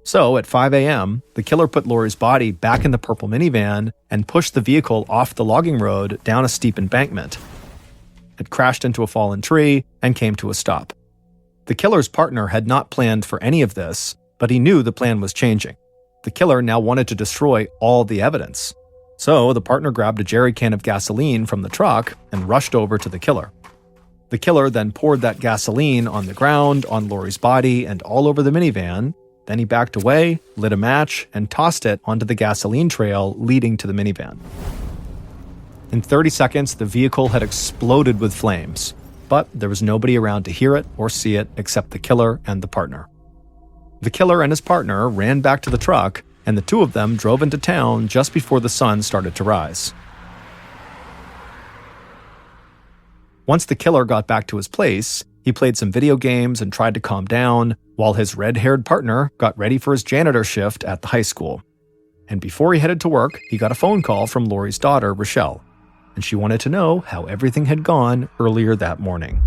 Speaker 1: So, at 5 a.m., the killer put Lori's body back in the purple minivan and pushed the vehicle off the logging road down a steep embankment. It crashed into a fallen tree and came to a stop. The killer's partner had not planned for any of this, but he knew the plan was changing. The killer now wanted to destroy all the evidence. So the partner grabbed a jerry can of gasoline from the truck and rushed over to the killer. The killer then poured that gasoline on the ground, on Lori's body, and all over the minivan. Then he backed away, lit a match, and tossed it onto the gasoline trail leading to the minivan. In 30 seconds, the vehicle had exploded with flames, but there was nobody around to hear it or see it except the killer and the partner. The killer and his partner ran back to the truck, and the two of them drove into town just before the sun started to rise. Once the killer got back to his place, he played some video games and tried to calm down, while his red-haired partner got ready for his janitor shift at the high school. And before he headed to work, he got a phone call from Lori's daughter, Rochelle, and she wanted to know how everything had gone earlier that morning.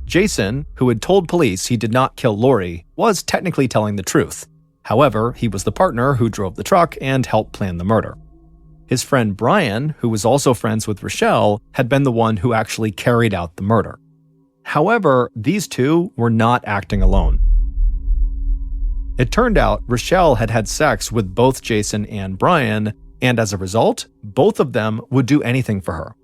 Speaker 1: Jason, who had told police he did not kill Lori, was technically telling the truth. However, he was the partner who drove the truck and helped plan the murder. His friend Brian, who was also friends with Rochelle, had been the one who actually carried out the murder. However, these two were not acting alone. It turned out Rochelle had had sex with both Jason and Brian, and as a result, both of them would do anything for her.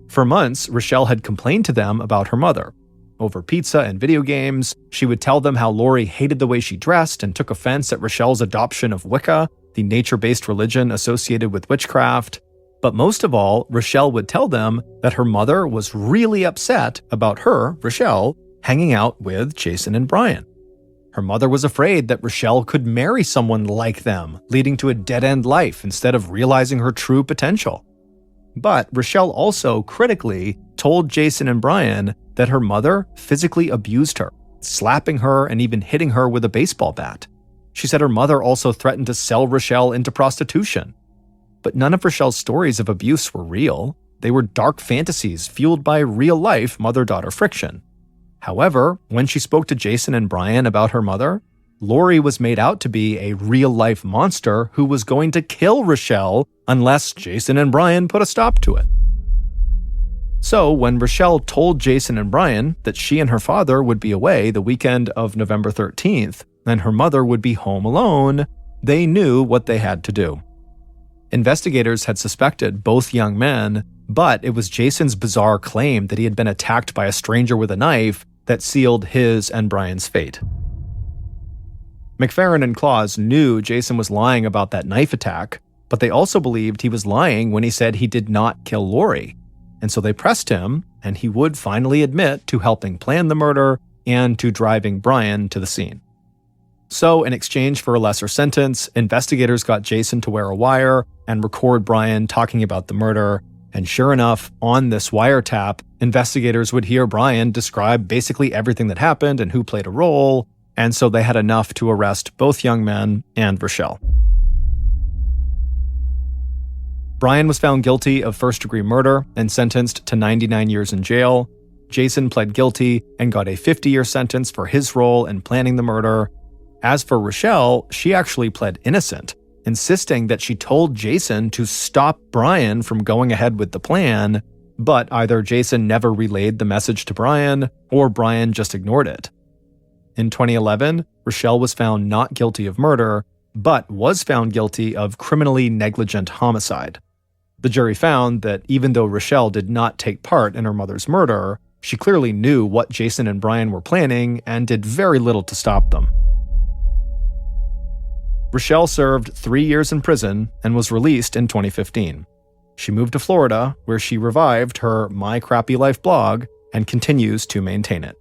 Speaker 1: For months, Rochelle had complained to them about her mother. Over pizza and video games, she would tell them how Lori hated the way she dressed and took offense at Rochelle's adoption of Wicca, the nature-based religion associated with witchcraft. But most of all, Rochelle would tell them that her mother was really upset about her, Rochelle, hanging out with Jason and Brian. Her mother was afraid that Rochelle could marry someone like them, leading to a dead-end life instead of realizing her true potential. But Rochelle also critically told Jason and Brian that her mother physically abused her, slapping her and even hitting her with a baseball bat. She said her mother also threatened to sell Rochelle into prostitution. But none of Rochelle's stories of abuse were real. They were dark fantasies fueled by real-life mother-daughter friction. However, when she spoke to Jason and Brian about her mother, Lori was made out to be a real-life monster who was going to kill Rochelle unless Jason and Brian put a stop to it. So when Rochelle told Jason and Brian that she and her father would be away the weekend of November 13th and her mother would be home alone, they knew what they had to do. Investigators had suspected both young men, but it was Jason's bizarre claim that he had been attacked by a stranger with a knife that sealed his and Brian's fate. McFerrin and Claus knew Jason was lying about that knife attack, but they also believed he was lying when he said he did not kill Lori. And so they pressed him, and he would finally admit to helping plan the murder and to driving Brian to the scene. So in exchange for a lesser sentence, investigators got Jason to wear a wire and record Brian talking about the murder. And sure enough, on this wiretap, investigators would hear Brian describe basically everything that happened and who played a role, and so they had enough to arrest both young men and Rochelle. Brian was found guilty of first-degree murder and sentenced to 99 years in jail. Jason pled guilty and got a 50-year sentence for his role in planning the murder. As for Rochelle, she actually pled innocent, insisting that she told Jason to stop Brian from going ahead with the plan, but either Jason never relayed the message to Brian, or Brian just ignored it. In 2011, Rochelle was found not guilty of murder, but was found guilty of criminally negligent homicide. The jury found that even though Rochelle did not take part in her mother's murder, she clearly knew what Jason and Brian were planning and did very little to stop them. Rochelle served 3 years in prison and was released in 2015. She moved to Florida, where she revived her My Crappy Life blog and continues to maintain it.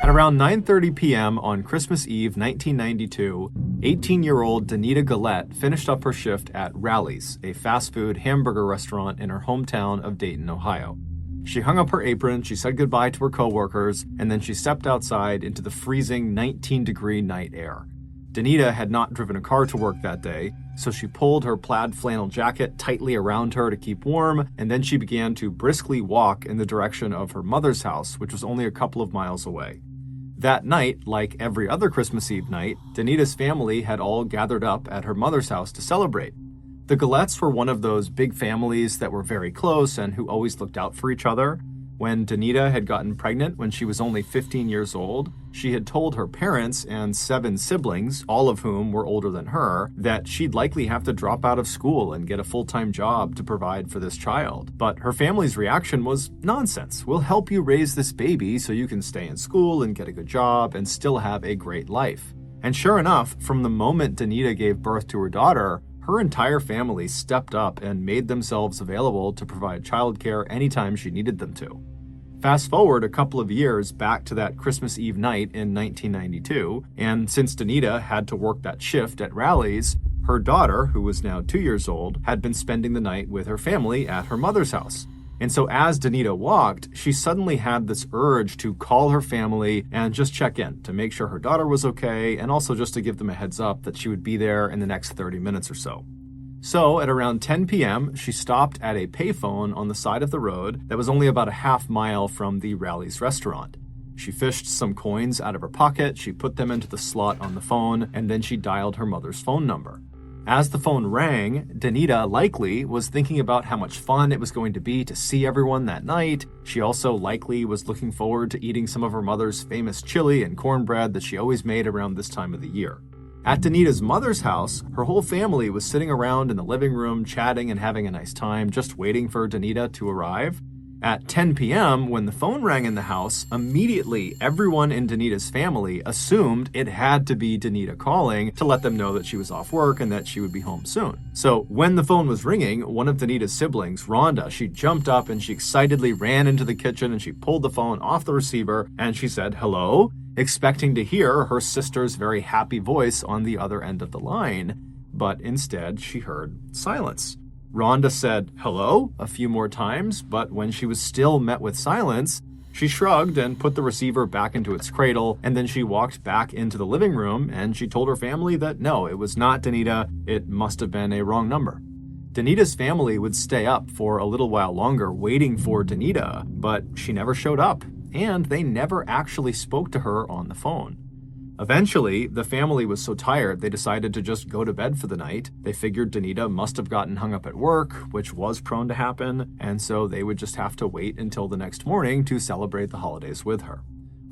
Speaker 1: At around 9:30 p.m. on Christmas Eve 1992, 18-year-old Danita Gillette finished up her shift at Rally's, a fast food hamburger restaurant in her hometown of Dayton, Ohio. She hung up her apron, she said goodbye to her coworkers, and then she stepped outside into the freezing 19-degree night air. Danita had not driven a car to work that day, so she pulled her plaid flannel jacket tightly around her to keep warm, and then she began to briskly walk in the direction of her mother's house, which was only a couple of miles away. That night, like every other Christmas Eve night, Danita's family had all gathered up at her mother's house to celebrate. The Gillettes were one of those big families that were very close and who always looked out for each other. When Danita had gotten pregnant when she was only 15 years old, she had told her parents and 7 siblings, all of whom were older than her, that she'd likely have to drop out of school and get a full-time job to provide for this child. But her family's reaction was, "Nonsense. We'll help you raise this baby so you can stay in school and get a good job and still have a great life." And sure enough, from the moment Danita gave birth to her daughter, her entire family stepped up and made themselves available to provide childcare anytime she needed them to. Fast forward a couple of years back to that Christmas Eve night in 1992, and since Danita had to work that shift at Rally's, her daughter, who was now 2 years old, had been spending the night with her family at her mother's house. And so as Danita walked, she suddenly had this urge to call her family and just check in to make sure her daughter was okay, and also just to give them a heads up that she would be there in the next 30 minutes or so. So at around 10 p.m., she stopped at a payphone on the side of the road that was only about a half mile from the Rally's restaurant. She fished some coins out of her pocket, she put them into the slot on the phone, and then she dialed her mother's phone number. As the phone rang, Danita likely was thinking about how much fun it was going to be to see everyone that night. She also likely was looking forward to eating some of her mother's famous chili and cornbread that she always made around this time of the year. At Danita's mother's house, her whole family was sitting around in the living room chatting and having a nice time, just waiting for Danita to arrive. At 10 p.m., when the phone rang in the house, immediately everyone in Danita's family assumed it had to be Danita calling to let them know that she was off work and that she would be home soon. So when the phone was ringing, one of Danita's siblings, Rhonda, she jumped up and she excitedly ran into the kitchen and she pulled the phone off the receiver and she said, "Hello?" expecting to hear her sister's very happy voice on the other end of the line. But instead, she heard silence. Rhonda said, "Hello?" a few more times, but when she was still met with silence, she shrugged and put the receiver back into its cradle, and then she walked back into the living room and she told her family that no, it was not Danita, it must have been a wrong number. Danita's family would stay up for a little while longer waiting for Danita, but she never showed up, and they never actually spoke to her on the phone. Eventually, the family was so tired they decided to just go to bed for the night. They figured Danita must have gotten hung up at work, which was prone to happen, and so they would just have to wait until the next morning to celebrate the holidays with her.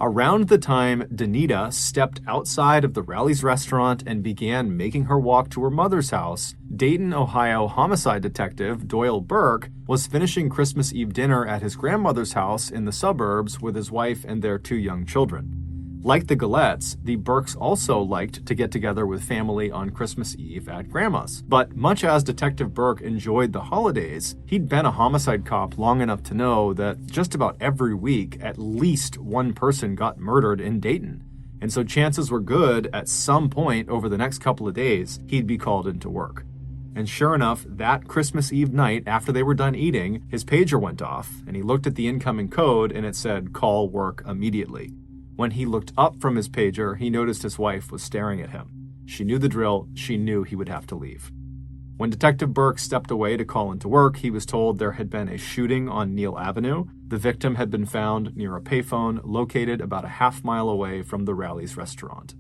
Speaker 1: Around the time Danita stepped outside of the Rally's restaurant and began making her walk to her mother's house, Dayton, Ohio homicide detective Doyle Burke was finishing Christmas Eve dinner at his grandmother's house in the suburbs with his wife and their 2 young children. Like the Gillettes, the Burkes also liked to get together with family on Christmas Eve at Grandma's. But much as Detective Burke enjoyed the holidays, he'd been a homicide cop long enough to know that just about every week, at least one person got murdered in Dayton. And so chances were good at some point over the next couple of days, he'd be called into work. And sure enough, that Christmas Eve night, after they were done eating, his pager went off, and he looked at the incoming code and it said, "Call work immediately." When he looked up from his pager, he noticed his wife was staring at him. She knew the drill. She knew he would have to leave. When Detective Burke stepped away to call into work, he was told there had been a shooting on Neal Avenue. The victim had been found near a payphone located about a half-mile away from the Rally's restaurant.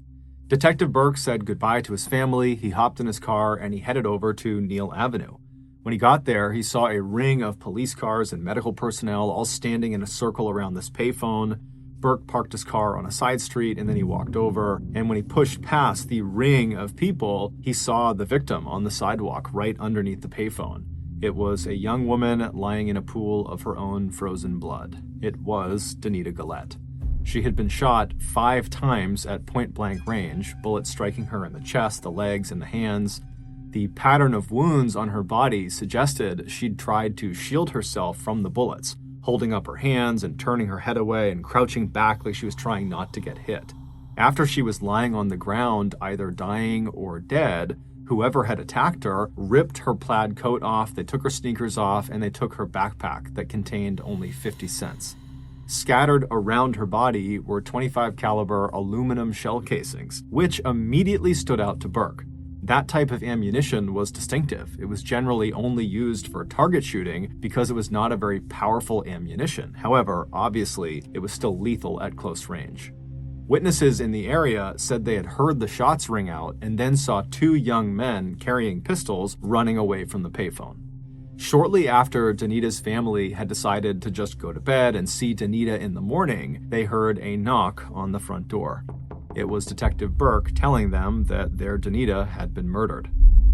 Speaker 1: Detective Burke said goodbye to his family, he hopped in his car, and he headed over to Neal Avenue. When he got there, he saw a ring of police cars and medical personnel all standing in a circle around this payphone. Burke parked his car on a side street and then he walked over, and when he pushed past the ring of people, he saw the victim on the sidewalk right underneath the payphone. It was a young woman lying in a pool of her own frozen blood. It was Danita Gillette. She had been shot 5 times at point-blank range, bullets striking her in the chest, the legs, and the hands. The pattern of wounds on her body suggested she'd tried to shield herself from the bullets, holding up her hands and turning her head away and crouching back like she was trying not to get hit. After she was lying on the ground, either dying or dead, whoever had attacked her ripped her plaid coat off, they took her sneakers off, and they took her backpack that contained only 50 cents. Scattered around her body were .25 caliber aluminum shell casings, which immediately stood out to Burke. That type of ammunition was distinctive. It was generally only used for target shooting because it was not a very powerful ammunition. However, obviously, it was still lethal at close range. Witnesses in the area said they had heard the shots ring out and then saw 2 young men carrying pistols running away from the payphone. Shortly after Danita's family had decided to just go to bed and see Danita in the morning, they heard a knock on the front door. It was Detective Burke telling them that their Danita had been murdered.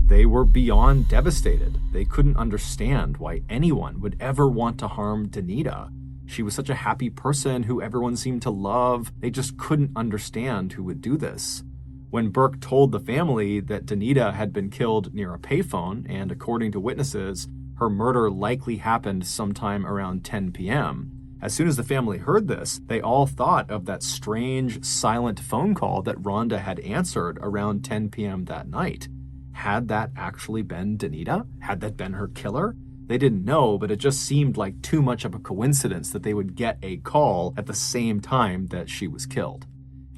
Speaker 1: They were beyond devastated. They couldn't understand why anyone would ever want to harm Danita. She was such a happy person who everyone seemed to love. They just couldn't understand who would do this. When Burke told the family that Danita had been killed near a payphone, and according to witnesses, her murder likely happened sometime around 10 p.m., as soon as the family heard this, they all thought of that strange, silent phone call that Rhonda had answered around 10 p.m. that night. Had that actually been Danita? Had that been her killer? They didn't know, but it just seemed like too much of a coincidence that they would get a call at the same time that she was killed.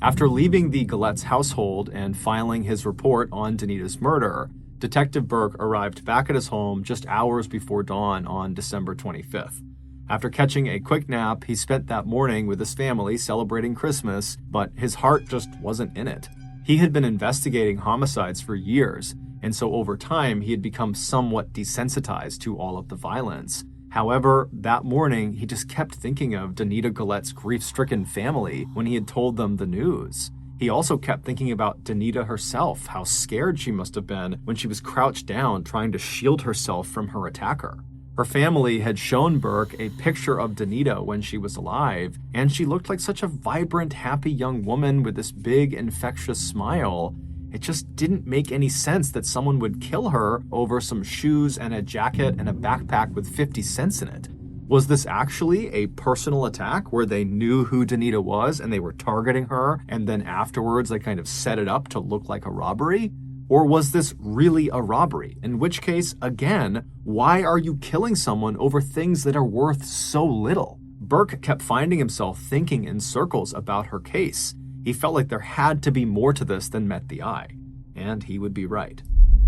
Speaker 1: After leaving the Gillette's household and filing his report on Danita's murder, Detective Burke arrived back at his home just hours before dawn on December 25th. After catching a quick nap, he spent that morning with his family celebrating Christmas, but his heart just wasn't in it. He had been investigating homicides for years, and so over time he had become somewhat desensitized to all of the violence. However, that morning he just kept thinking of Danita Gillette's grief-stricken family when he had told them the news. He also kept thinking about Danita herself, how scared she must have been when she was crouched down trying to shield herself from her attacker. Her family had shown Burke a picture of Danita when she was alive, and she looked like such a vibrant, happy young woman with this big, infectious smile. It just didn't make any sense that someone would kill her over some shoes and a jacket and a backpack with 50 cents in it. Was this actually a personal attack where they knew who Danita was and they were targeting her, and then afterwards they kind of set it up to look like a robbery? Or was this really a robbery? In which case, again, why are you killing someone over things that are worth so little? Burke kept finding himself thinking in circles about her case. He felt like there had to be more to this than met the eye. And he would be right.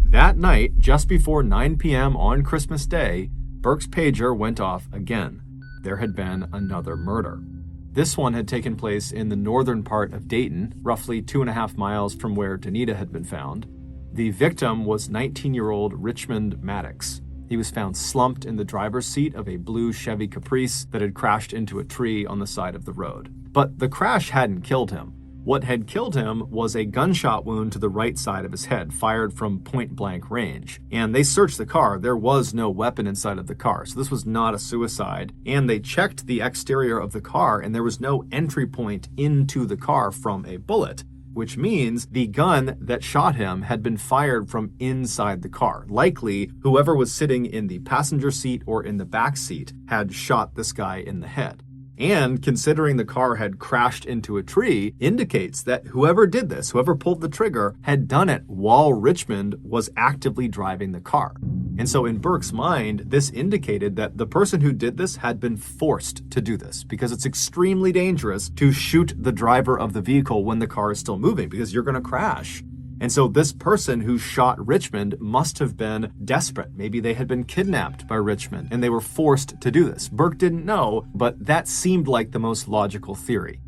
Speaker 1: That night, just before 9 p.m. on Christmas Day, Burke's pager went off again. There had been another murder. This one had taken place in the northern part of Dayton, roughly 2.5 miles from where Danita had been found. The victim was 19-year-old Richmond Maddox. He was found slumped in the driver's seat of a blue Chevy Caprice that had crashed into a tree on the side of the road. But the crash hadn't killed him. What had killed him was a gunshot wound to the right side of his head, fired from point-blank range. And they searched the car. There was no weapon inside of the car, so this was not a suicide. And they checked the exterior of the car, and there was no entry point into the car from a bullet, which means the gun that shot him had been fired from inside the car. Likely, whoever was sitting in the passenger seat or in the back seat had shot this guy in the head. And considering the car had crashed into a tree, indicates that whoever did this, whoever pulled the trigger, had done it while Richmond was actively driving the car. And so in Burke's mind, this indicated that the person who did this had been forced to do this, because it's extremely dangerous to shoot the driver of the vehicle when the car is still moving, because you're going to crash. And so this person who shot Richmond must have been desperate. Maybe they had been kidnapped by Richmond and they were forced to do this. Burke didn't know, but that seemed like the most logical theory.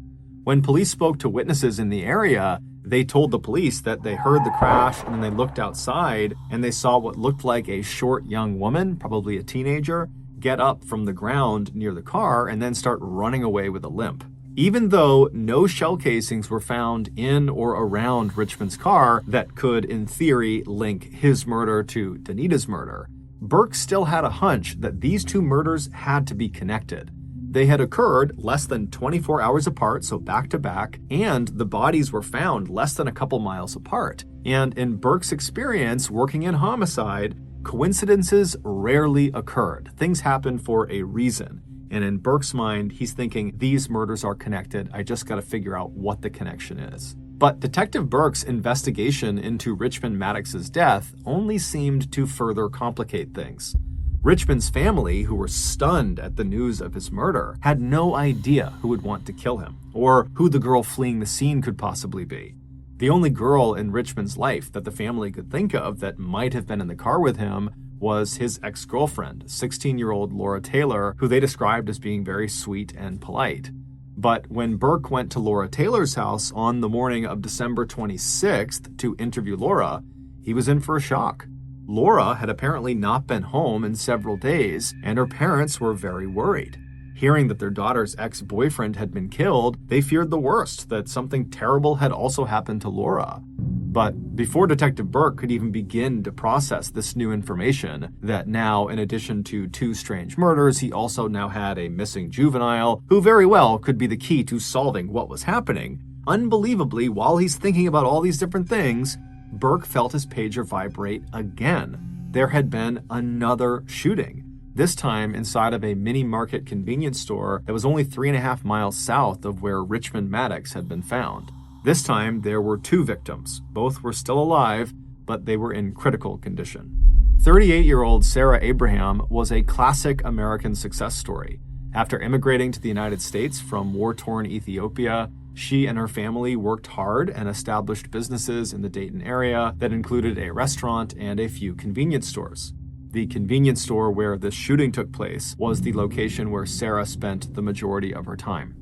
Speaker 1: When police spoke to witnesses in the area, they told the police that they heard the crash and then they looked outside and they saw what looked like a short young woman, probably a teenager, get up from the ground near the car and then start running away with a limp. Even though no shell casings were found in or around Richmond's car that could, in theory, link his murder to Danita's murder, Burke still had a hunch that these two murders had to be connected. They had occurred less than 24 hours apart, so back to back, and the bodies were found less than a couple miles apart. And in Burke's experience working in homicide, coincidences rarely occurred. Things happen for a reason. And in Burke's mind, he's thinking, these murders are connected. I just got to figure out what the connection is. But Detective Burke's investigation into Richmond Maddox's death only seemed to further complicate things. Richmond's family, who were stunned at the news of his murder, had no idea who would want to kill him, or who the girl fleeing the scene could possibly be. The only girl in Richmond's life that the family could think of that might have been in the car with him was his ex-girlfriend, 16-year-old Laura Taylor, who they described as being very sweet and polite. But when Burke went to Laura Taylor's house on the morning of December 26th to interview Laura, he was in for a shock. Laura had apparently not been home in several days, and her parents were very worried. Hearing that their daughter's ex-boyfriend had been killed, they feared the worst, that something terrible had also happened to Laura. But before Detective Burke could even begin to process this new information, that now, in addition to two strange murders, he also now had a missing juvenile, who very well could be the key to solving what was happening, unbelievably, while he's thinking about all these different things, Burke felt his pager vibrate again. There had been another shooting. This time inside of a mini-market convenience store that was only 3.5 miles south of where Richmond Maddox had been found. This time, there were two victims. Both were still alive, but they were in critical condition. 38-year-old Sarah Abraham was a classic American success story. After immigrating to the United States from war-torn Ethiopia, she and her family worked hard and established businesses in the Dayton area that included a restaurant and a few convenience stores. The convenience store where this shooting took place was the location where Sarah spent the majority of her time.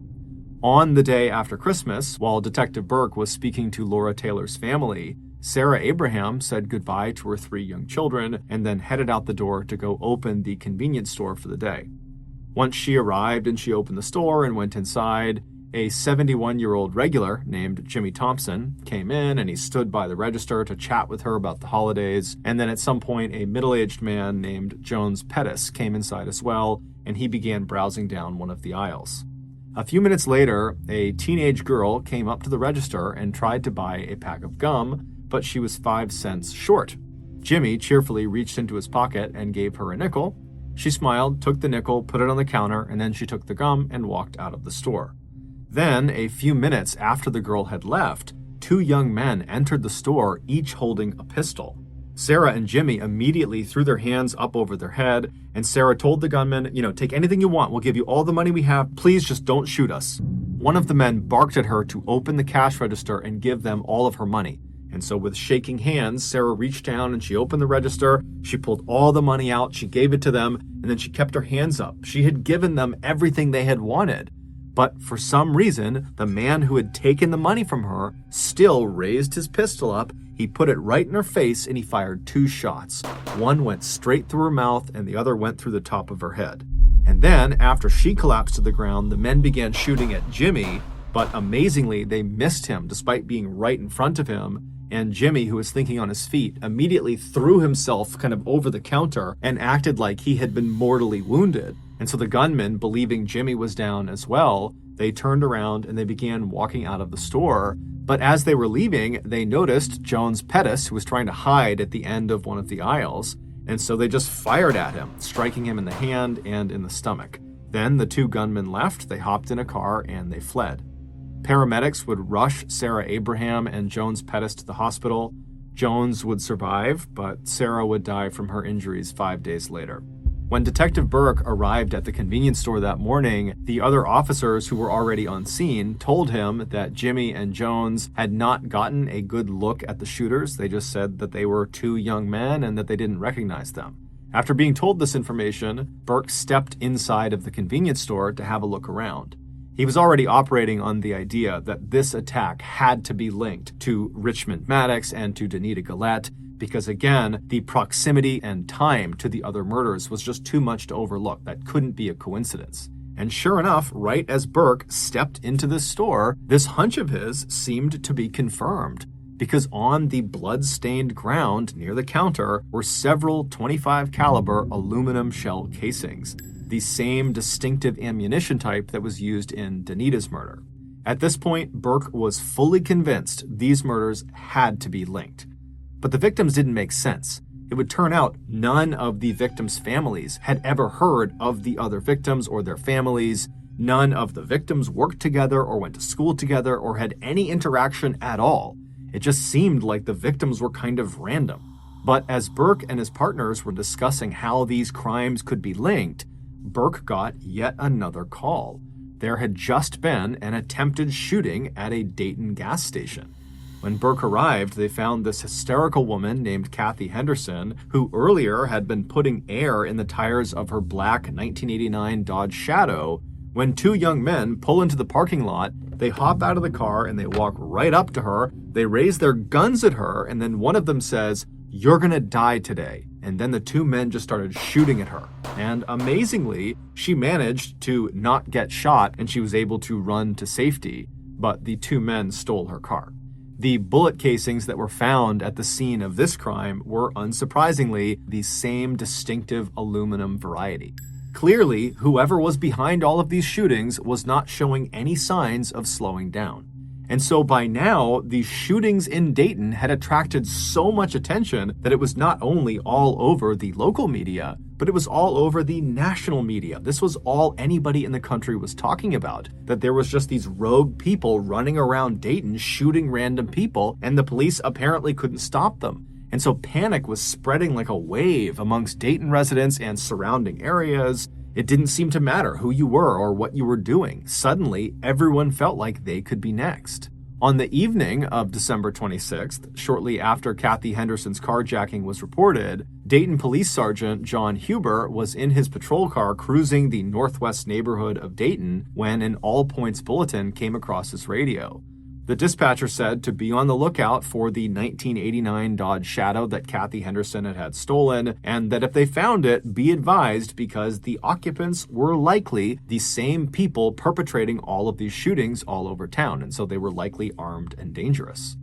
Speaker 1: On the day after Christmas, while Detective Burke was speaking to Laura Taylor's family, Sarah Abraham said goodbye to her 3 young children and then headed out the door to go open the convenience store for the day. Once she arrived and she opened the store and went inside, A 71-year-old regular named Jimmy Thompson came in and he stood by the register to chat with her about the holidays. And then at some point, a middle-aged man named Jones Pettis came inside as well, and he began browsing down one of the aisles. A few minutes later, a teenage girl came up to the register and tried to buy a pack of gum, but she was 5 cents short. Jimmy cheerfully reached into his pocket and gave her a nickel. She smiled, took the nickel, put it on the counter, and then she took the gum and walked out of the store. Then, a few minutes after the girl had left, 2 young men entered the store, each holding a pistol. Sarah and Jimmy immediately threw their hands up over their head, and Sarah told the gunman, take anything you want, we'll give you all the money we have, please just don't shoot us. One of the men barked at her to open the cash register and give them all of her money. And so with shaking hands, Sarah reached down and she opened the register, she pulled all the money out, she gave it to them, and then she kept her hands up. She had given them everything they had wanted. But for some reason, the man who had taken the money from her still raised his pistol up, he put it right in her face, and he fired 2 shots. One went straight through her mouth, and the other went through the top of her head. And then, after she collapsed to the ground, the men began shooting at Jimmy, but amazingly, they missed him despite being right in front of him. And Jimmy, who was thinking on his feet, immediately threw himself kind of over the counter and acted like he had been mortally wounded. And so the gunmen, believing Jimmy was down as well, they turned around and they began walking out of the store. But as they were leaving, they noticed Jones Pettis, who was trying to hide at the end of one of the aisles. And so they just fired at him, striking him in the hand and in the stomach. Then the 2 gunmen left, they hopped in a car, and they fled. Paramedics would rush Sarah Abraham and Jones Pettis to the hospital. Jones would survive, but Sarah would die from her injuries 5 days later. When Detective Burke arrived at the convenience store that morning, the other officers who were already on scene told him that Jimmy and Jones had not gotten a good look at the shooters. They just said that they were 2 young men and that they didn't recognize them. After being told this information, Burke stepped inside of the convenience store to have a look around. He was already operating on the idea that this attack had to be linked to Richmond Maddox and to Danita Gillette, because again, the proximity and time to the other murders was just too much to overlook. That couldn't be a coincidence. And sure enough, right as Burke stepped into the store, this hunch of his seemed to be confirmed, because on the blood-stained ground near the counter were several .25 caliber aluminum shell casings, the same distinctive ammunition type that was used in Danita's murder. At this point, Burke was fully convinced these murders had to be linked. But the victims didn't make sense. It would turn out none of the victims' families had ever heard of the other victims or their families. None of the victims worked together or went to school together or had any interaction at all. It just seemed like the victims were kind of random. But as Burke and his partners were discussing how these crimes could be linked, Burke got yet another call. There had just been an attempted shooting at a Dayton gas station. When Burke arrived, they found this hysterical woman named Kathy Henderson, who earlier had been putting air in the tires of her black 1989 Dodge Shadow. When 2 young men pull into the parking lot, they hop out of the car and they walk right up to her. They raise their guns at her, and then one of them says, "You're gonna die today." And then the 2 men just started shooting at her. And amazingly, she managed to not get shot and she was able to run to safety, but the 2 men stole her car. The bullet casings that were found at the scene of this crime were, unsurprisingly, the same distinctive aluminum variety. Clearly, whoever was behind all of these shootings was not showing any signs of slowing down. And so by now, the shootings in Dayton had attracted so much attention that it was not only all over the local media, but it was all over the national media. This was all anybody in the country was talking about, that there was just these rogue people running around Dayton shooting random people, and the police apparently couldn't stop them. And so panic was spreading like a wave amongst Dayton residents and surrounding areas. It didn't seem to matter who you were or what you were doing. Suddenly, everyone felt like they could be next. On the evening of December 26th, shortly after Kathy Henderson's carjacking was reported, Dayton Police Sergeant John Huber was in his patrol car cruising the northwest neighborhood of Dayton when an all-points bulletin came across his radio. The dispatcher said to be on the lookout for the 1989 Dodge Shadow that Kathy Henderson had stolen, and that if they found it, be advised because the occupants were likely the same people perpetrating all of these shootings all over town, and so they were likely armed and dangerous.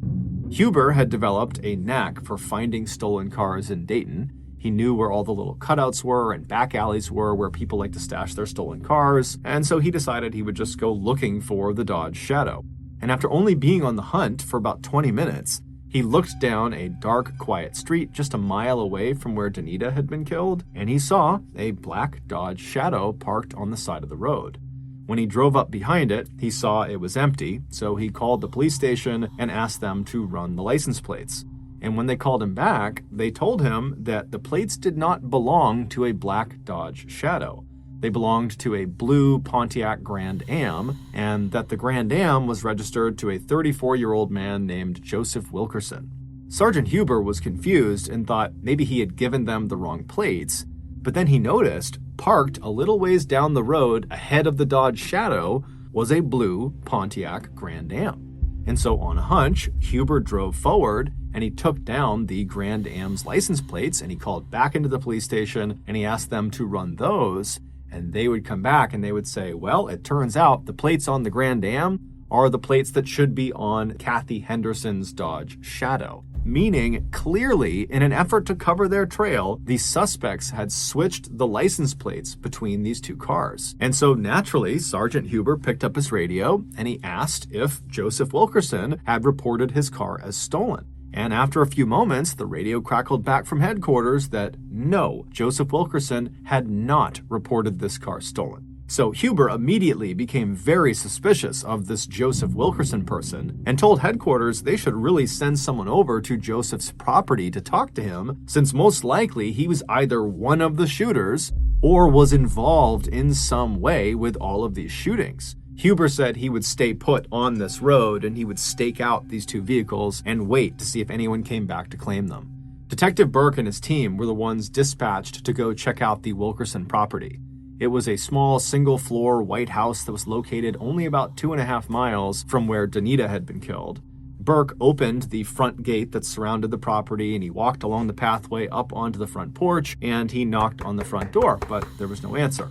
Speaker 1: Huber had developed a knack for finding stolen cars in Dayton. He knew where all the little cutouts were and back alleys were where people like to stash their stolen cars, and so he decided he would just go looking for the Dodge Shadow. And after only being on the hunt for about 20 minutes, he looked down a dark, quiet street just a mile away from where Danita had been killed, and he saw a black Dodge Shadow parked on the side of the road. When he drove up behind it, he saw it was empty, so he called the police station and asked them to run the license plates. And when they called him back, they told him that the plates did not belong to a black Dodge Shadow. They belonged to a blue Pontiac Grand Am, and that the Grand Am was registered to a 34-year-old man named Joseph Wilkerson. Sergeant Huber was confused and thought maybe he had given them the wrong plates, but then he noticed, parked a little ways down the road ahead of the Dodge Shadow, was a blue Pontiac Grand Am. And so on a hunch, Huber drove forward and he took down the Grand Am's license plates and he called back into the police station and he asked them to run those. And they would come back and they would say, well, it turns out the plates on the Grand Am are the plates that should be on Kathy Henderson's Dodge Shadow. Meaning, clearly, in an effort to cover their trail, the suspects had switched the license plates between these two cars. And so naturally, Sergeant Huber picked up his radio and he asked if Joseph Wilkerson had reported his car as stolen. And after a few moments, the radio crackled back from headquarters that no, Joseph Wilkerson had not reported this car stolen. So Huber immediately became very suspicious of this Joseph Wilkerson person and told headquarters they should really send someone over to Joseph's property to talk to him, since most likely he was either one of the shooters or was involved in some way with all of these shootings. Huber said he would stay put on this road and he would stake out these two vehicles and wait to see if anyone came back to claim them. Detective Burke and his team were the ones dispatched to go check out the Wilkerson property. It was a small single-floor white house that was located only about 2.5 miles from where Danita had been killed. Burke opened the front gate that surrounded the property and he walked along the pathway up onto the front porch and he knocked on the front door, but there was no answer.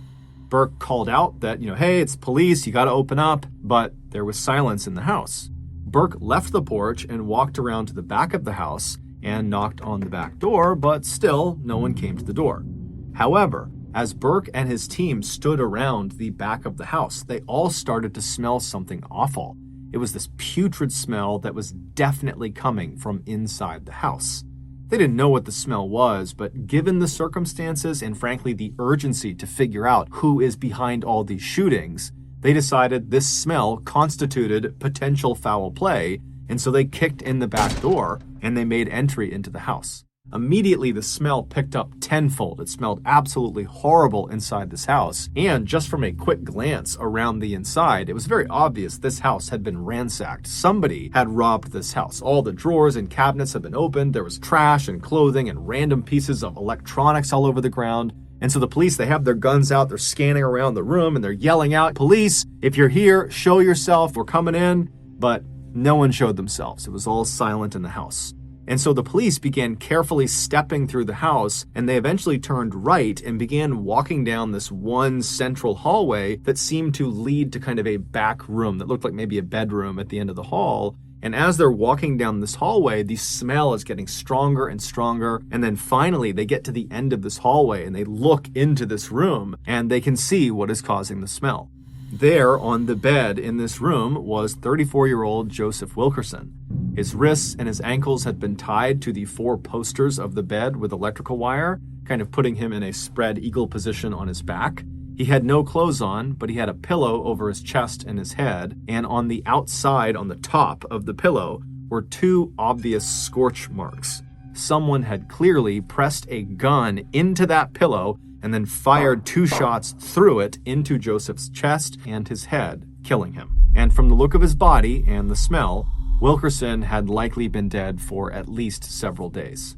Speaker 1: Burke called out that, hey, it's police, you gotta open up, but there was silence in the house. Burke left the porch and walked around to the back of the house and knocked on the back door, but still no one came to the door. However, as Burke and his team stood around the back of the house, they all started to smell something awful. It was this putrid smell that was definitely coming from inside the house. They didn't know what the smell was, but given the circumstances and frankly the urgency to figure out who is behind all these shootings, they decided this smell constituted potential foul play, and so they kicked in the back door and they made entry into the house. Immediately, the smell picked up tenfold. It smelled absolutely horrible inside this house. And just from a quick glance around the inside, it was very obvious this house had been ransacked. Somebody had robbed this house. All the drawers and cabinets had been opened. There was trash and clothing and random pieces of electronics all over the ground. And so the police, they have their guns out. They're scanning around the room and they're yelling out, "Police, if you're here, show yourself. We're coming in." But no one showed themselves. It was all silent in the house. And so the police began carefully stepping through the house, and they eventually turned right and began walking down this one central hallway that seemed to lead to kind of a back room that looked like maybe a bedroom at the end of the hall. And as they're walking down this hallway, the smell is getting stronger and stronger. And then finally they get to the end of this hallway and they look into this room and they can see what is causing the smell. There on the bed in this room was 34-year-old Joseph Wilkerson. His wrists and his ankles had been tied to the 4 posters of the bed with electrical wire, kind of putting him in a spread eagle position on his back. He had no clothes on, but he had a pillow over his chest and his head, and on the outside, on the top of the pillow, were 2 obvious scorch marks. Someone had clearly pressed a gun into that pillow and then fired 2 shots through it into Joseph's chest and his head, killing him. And from the look of his body and the smell, Wilkerson had likely been dead for at least several days.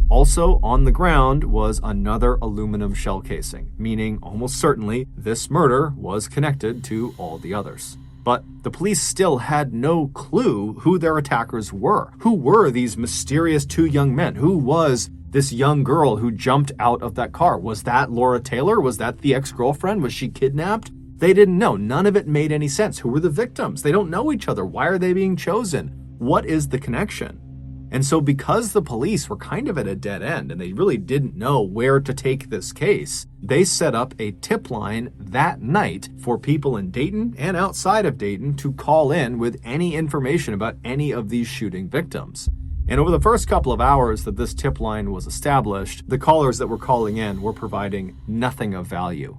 Speaker 1: Also on the ground was another aluminum shell casing, meaning almost certainly this murder was connected to all the others. But the police still had no clue who their attackers were. Who were these mysterious two young men? Who was this young girl who jumped out of that car? Was that Laura Taylor? Was that the ex-girlfriend? Was she kidnapped? They didn't know. None of it made any sense. Who were the victims? They don't know each other. Why are they being chosen? What is the connection? And so because the police were kind of at a dead end and they really didn't know where to take this case, they set up a tip line that night for people in Dayton and outside of Dayton to call in with any information about any of these shooting victims. And over the first couple of hours that this tip line was established, the callers that were calling in were providing nothing of value.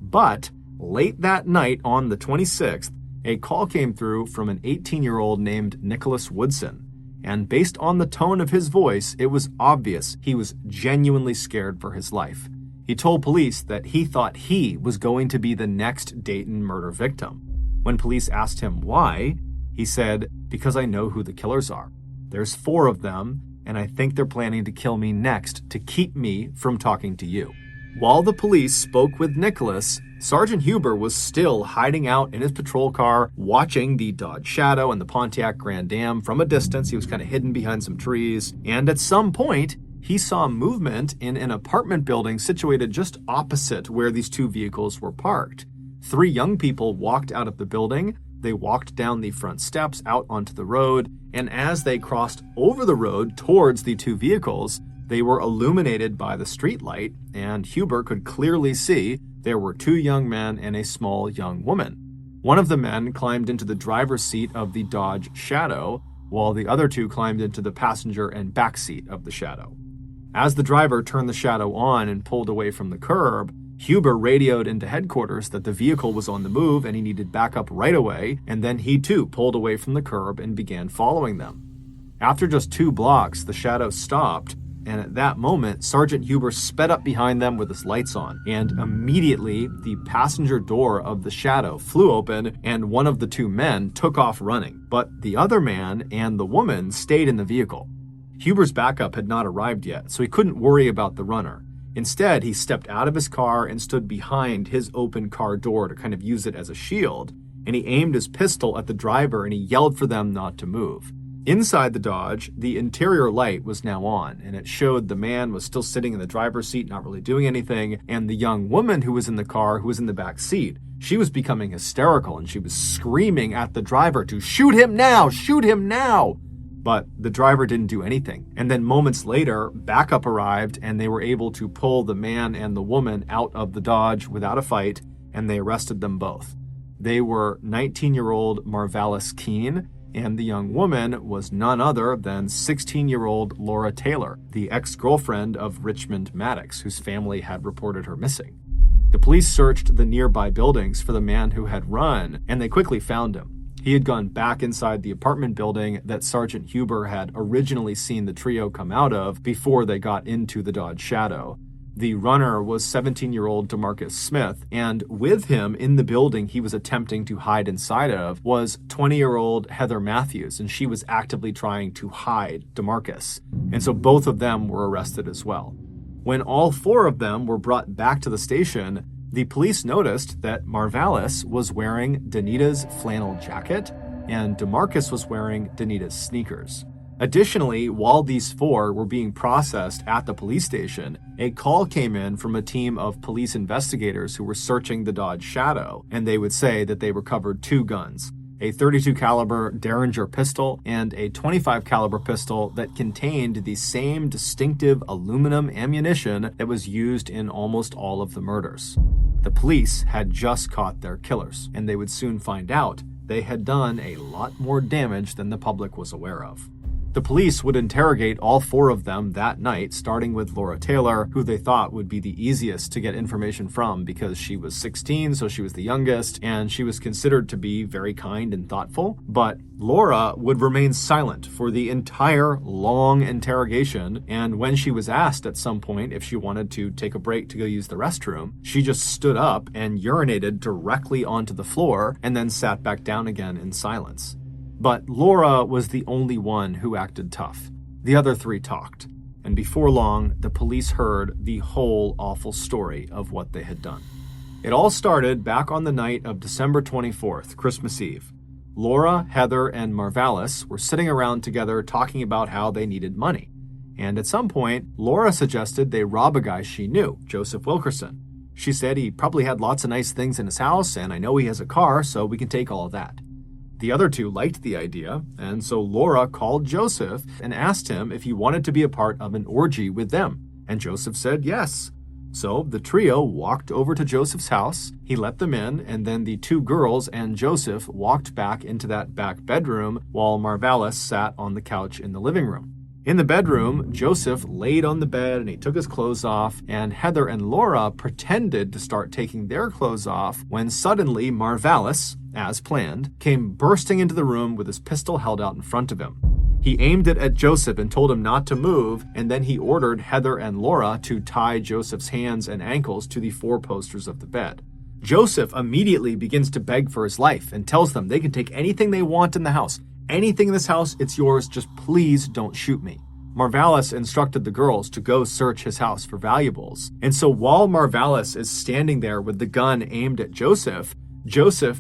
Speaker 1: But late that night on the 26th, a call came through from an 18-year-old named Nicholas Woodson. And based on the tone of his voice, it was obvious he was genuinely scared for his life. He told police that he thought he was going to be the next Dayton murder victim. When police asked him why, he said, "Because I know who the killers are. There's 4 of them, and I think they're planning to kill me next to keep me from talking to you." While the police spoke with Nicholas, Sergeant Huber was still hiding out in his patrol car, watching the Dodge Shadow and the Pontiac Grand Am from a distance. He was kind of hidden behind some trees. And at some point, he saw movement in an apartment building situated just opposite where these 2 vehicles were parked. 3 young people walked out of the building. They walked down the front steps out onto the road. And as they crossed over the road towards the 2 vehicles, they were illuminated by the streetlight, and Huber could clearly see there were 2 young men and a small young woman. One of the men climbed into the driver's seat of the Dodge Shadow, while the other 2 climbed into the passenger and back seat of the Shadow. As the driver turned the Shadow on and pulled away from the curb, Huber radioed into headquarters that the vehicle was on the move and he needed backup right away, and then he too pulled away from the curb and began following them. After just 2 blocks, the Shadow stopped, and at that moment, Sergeant Huber sped up behind them with his lights on, and immediately the passenger door of the Shadow flew open and one of the 2 men took off running, but the other man and the woman stayed in the vehicle. Huber's backup had not arrived yet, so he couldn't worry about the runner. Instead, he stepped out of his car and stood behind his open car door to kind of use it as a shield, and he aimed his pistol at the driver and he yelled for them not to move. Inside the Dodge, the interior light was now on, and it showed the man was still sitting in the driver's seat, not really doing anything, and the young woman who was in the car, who was in the back seat, she was becoming hysterical, and she was screaming at the driver to shoot him now, shoot him now! But the driver didn't do anything. And then moments later, backup arrived, and they were able to pull the man and the woman out of the Dodge without a fight, and they arrested them both. They were 19-year-old Marvalis Keene, and the young woman was none other than 16-year-old Laura Taylor, the ex-girlfriend of Richmond Maddox, whose family had reported her missing. The police searched the nearby buildings for the man who had run, and they quickly found him. He had gone back inside the apartment building that Sergeant Huber had originally seen the trio come out of before they got into the Dodge Shadow. The runner was 17-year-old DeMarcus Smith, and with him in the building he was attempting to hide inside of was 20-year-old Heather Matthews, and she was actively trying to hide DeMarcus. And so both of them were arrested as well. When all 4 of them were brought back to the station, the police noticed that Marvalis was wearing Danita's flannel jacket, and DeMarcus was wearing Danita's sneakers. Additionally, while these 4 were being processed at the police station, a call came in from a team of police investigators who were searching the Dodge Shadow, and they would say that they recovered 2 guns, a .32 caliber Derringer pistol and a .25 caliber pistol that contained the same distinctive aluminum ammunition that was used in almost all of the murders. The police had just caught their killers, and they would soon find out they had done a lot more damage than the public was aware of. The police would interrogate all 4 of them that night, starting with Laura Taylor, who they thought would be the easiest to get information from because she was 16, so she was the youngest, and she was considered to be very kind and thoughtful. But Laura would remain silent for the entire long interrogation, and when she was asked at some point if she wanted to take a break to go use the restroom, she just stood up and urinated directly onto the floor and then sat back down again in silence. But Laura was the only one who acted tough. The other 3 talked, and before long, the police heard the whole awful story of what they had done. It all started back on the night of December 24th, Christmas Eve. Laura, Heather, and Marvalis were sitting around together talking about how they needed money. And at some point, Laura suggested they rob a guy she knew, Joseph Wilkerson. She said he probably had lots of nice things in his house, and I know he has a car, so we can take all of that. The other two liked the idea, and so Laura called Joseph and asked him if he wanted to be a part of an orgy with them. And Joseph said yes. So the trio walked over to Joseph's house, he let them in, and then the two girls and Joseph walked back into that back bedroom while Marvalis sat on the couch in the living room. In the bedroom, Joseph laid on the bed and he took his clothes off, and Heather and Laura pretended to start taking their clothes off when suddenly Marvalis, as planned, came bursting into the room with his pistol held out in front of him. He aimed it at Joseph and told him not to move, and then he ordered Heather and Laura to tie Joseph's hands and ankles to the four posters of the bed. Joseph immediately begins to beg for his life and tells them they can take anything they want in the house. Anything in this house, it's yours, just please don't shoot me. Marvalis instructed the girls to go search his house for valuables. And so while Marvalis is standing there with the gun aimed at Joseph,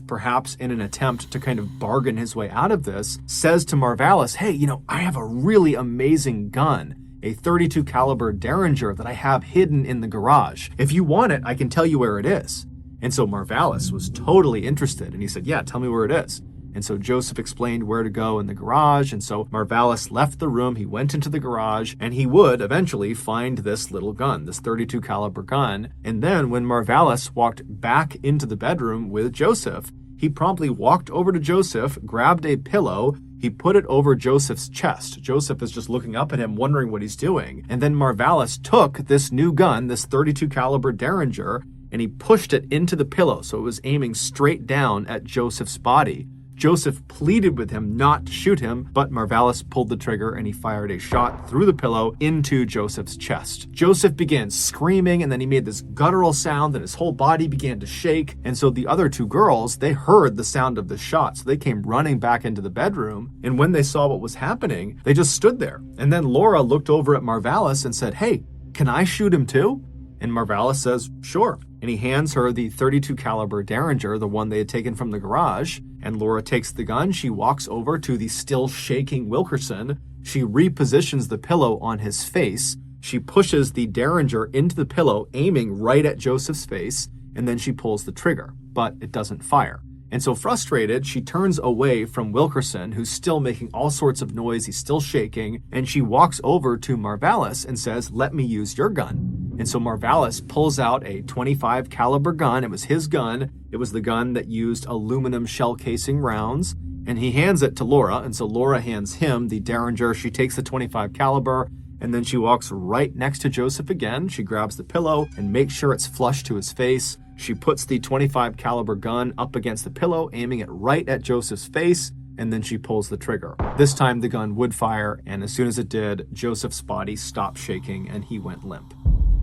Speaker 1: perhaps in an attempt to kind of bargain his way out of this, says to Marvalis, hey, I have a really amazing gun, a .32 caliber Derringer that I have hidden in the garage. If you want it, I can tell you where it is. And so Marvalis was totally interested, and he said, yeah, tell me where it is. And so Joseph explained where to go in the garage, and so Marvalis left the room, he went into the garage, and he would eventually find this little gun, this .32 caliber gun. And then when Marvalis walked back into the bedroom with Joseph, he promptly walked over to Joseph, grabbed a pillow, he put it over Joseph's chest. Joseph is just looking up at him, wondering what he's doing. And then Marvalis took this new gun, this .32 caliber Derringer, and he pushed it into the pillow, so it was aiming straight down at Joseph's body. Joseph pleaded with him not to shoot him, but Marvalis pulled the trigger and he fired a shot through the pillow into Joseph's chest. Joseph began screaming, and then he made this guttural sound and his whole body began to shake. And so the other two girls, they heard the sound of the shot, so they came running back into the bedroom. And when they saw what was happening, they just stood there. And then Laura looked over at Marvalis and said, hey, can I shoot him too? And Marvalis says, sure. And he hands her the .32 caliber Derringer, the one they had taken from the garage. And Laura takes the gun. She walks over to the still shaking Wilkerson. She repositions the pillow on his face. She pushes the Derringer into the pillow, aiming right at Joseph's face. And then she pulls the trigger, but it doesn't fire. And so frustrated, she turns away from Wilkerson, who's still making all sorts of noise. He's still shaking. And she walks over to Marvalis and says, let me use your gun. And so Marvalis pulls out a .25 caliber gun. It was his gun. It was the gun that used aluminum shell casing rounds. And he hands it to Laura. And so Laura hands him the Derringer. She takes the .25 caliber. And then she walks right next to Joseph again. She grabs the pillow and makes sure it's flush to his face. She puts the .25 caliber gun up against the pillow, aiming it right at Joseph's face, and then she pulls the trigger. This time the gun would fire, and as soon as it did, Joseph's body stopped shaking and he went limp.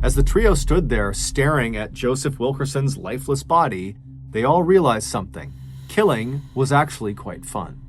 Speaker 1: As the trio stood there staring at Joseph Wilkerson's lifeless body, they all realized something. Killing was actually quite fun.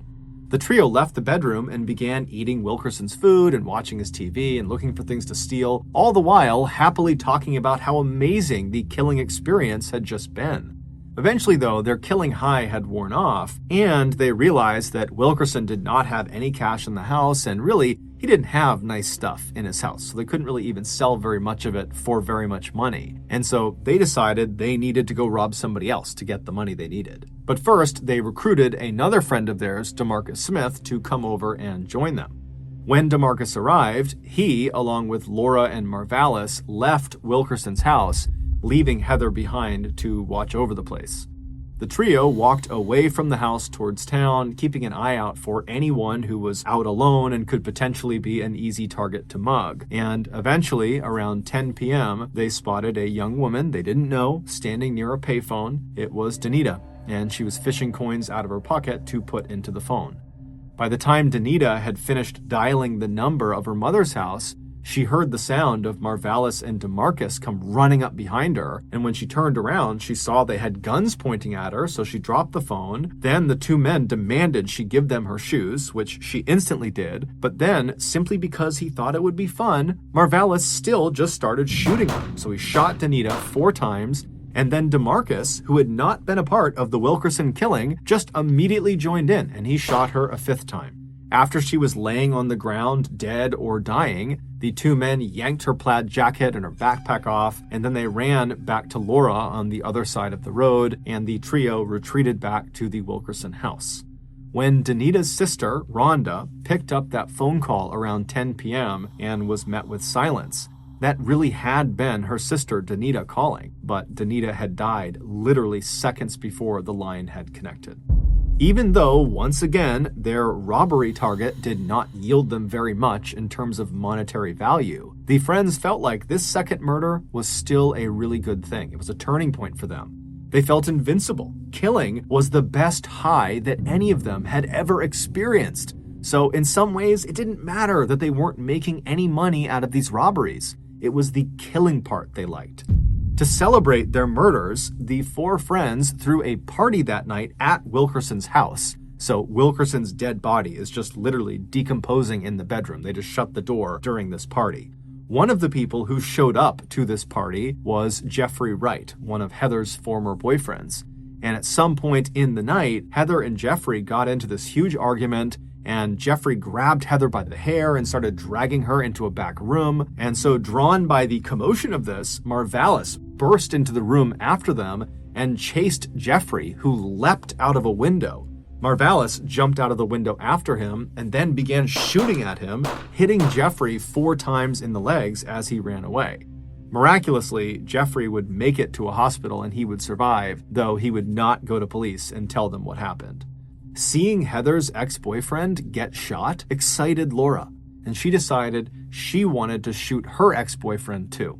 Speaker 1: The trio left the bedroom and began eating Wilkerson's food and watching his TV and looking for things to steal, all the while happily talking about how amazing the killing experience had just been. Eventually, though, their killing high had worn off, and they realized that Wilkerson did not have any cash in the house, and really, he didn't have nice stuff in his house, so they couldn't really even sell very much of it for very much money. And so they decided they needed to go rob somebody else to get the money they needed. But first, they recruited another friend of theirs, DeMarcus Smith, to come over and join them. When DeMarcus arrived, he, along with Laura and Marvalis, left Wilkerson's house, leaving Heather behind to watch over the place. The trio walked away from the house towards town, keeping an eye out for anyone who was out alone and could potentially be an easy target to mug. And eventually, around 10 p.m., they spotted a young woman they didn't know standing near a payphone. It was Danita, and she was fishing coins out of her pocket to put into the phone. By the time Danita had finished dialing the number of her mother's house, she heard the sound of Marvalis and DeMarcus come running up behind her, and when she turned around, she saw they had guns pointing at her, so she dropped the phone. Then the two men demanded she give them her shoes, which she instantly did, but then, simply because he thought it would be fun, Marvalis still just started shooting her. So he shot Danita 4 times, And then DeMarcus, who had not been a part of the Wilkerson killing, just immediately joined in, and he shot her a 5th time. After she was laying on the ground, dead or dying, the two men yanked her plaid jacket and her backpack off, and then they ran back to Laura on the other side of the road, and the trio retreated back to the Wilkerson house. When Danita's sister, Rhonda, picked up that phone call around 10 p.m. and was met with silence, that really had been her sister Danita calling, but Danita had died literally seconds before the line had connected. Even though, once again, their robbery target did not yield them very much in terms of monetary value, the friends felt like this second murder was still a really good thing. It was a turning point for them. They felt invincible. Killing was the best high that any of them had ever experienced. So in some ways, it didn't matter that they weren't making any money out of these robberies. It was the killing part they liked. To celebrate their murders, the four friends threw a party that night at Wilkerson's house. So Wilkerson's dead body is just literally decomposing in the bedroom. They just shut the door during this party. One of the people who showed up to this party was Jeffrey Wright, one of Heather's former boyfriends. And at some point in the night, Heather and Jeffrey got into this huge argument, and Jeffrey grabbed Heather by the hair and started dragging her into a back room. And so, drawn by the commotion of this, Marvalis burst into the room after them and chased Jeffrey, who leapt out of a window. Marvalis jumped out of the window after him and then began shooting at him, hitting Jeffrey 4 times in the legs as he ran away. Miraculously, Jeffrey would make it to a hospital and he would survive, though he would not go to police and tell them what happened. Seeing Heather's ex-boyfriend get shot excited Laura, and she decided she wanted to shoot her ex-boyfriend too.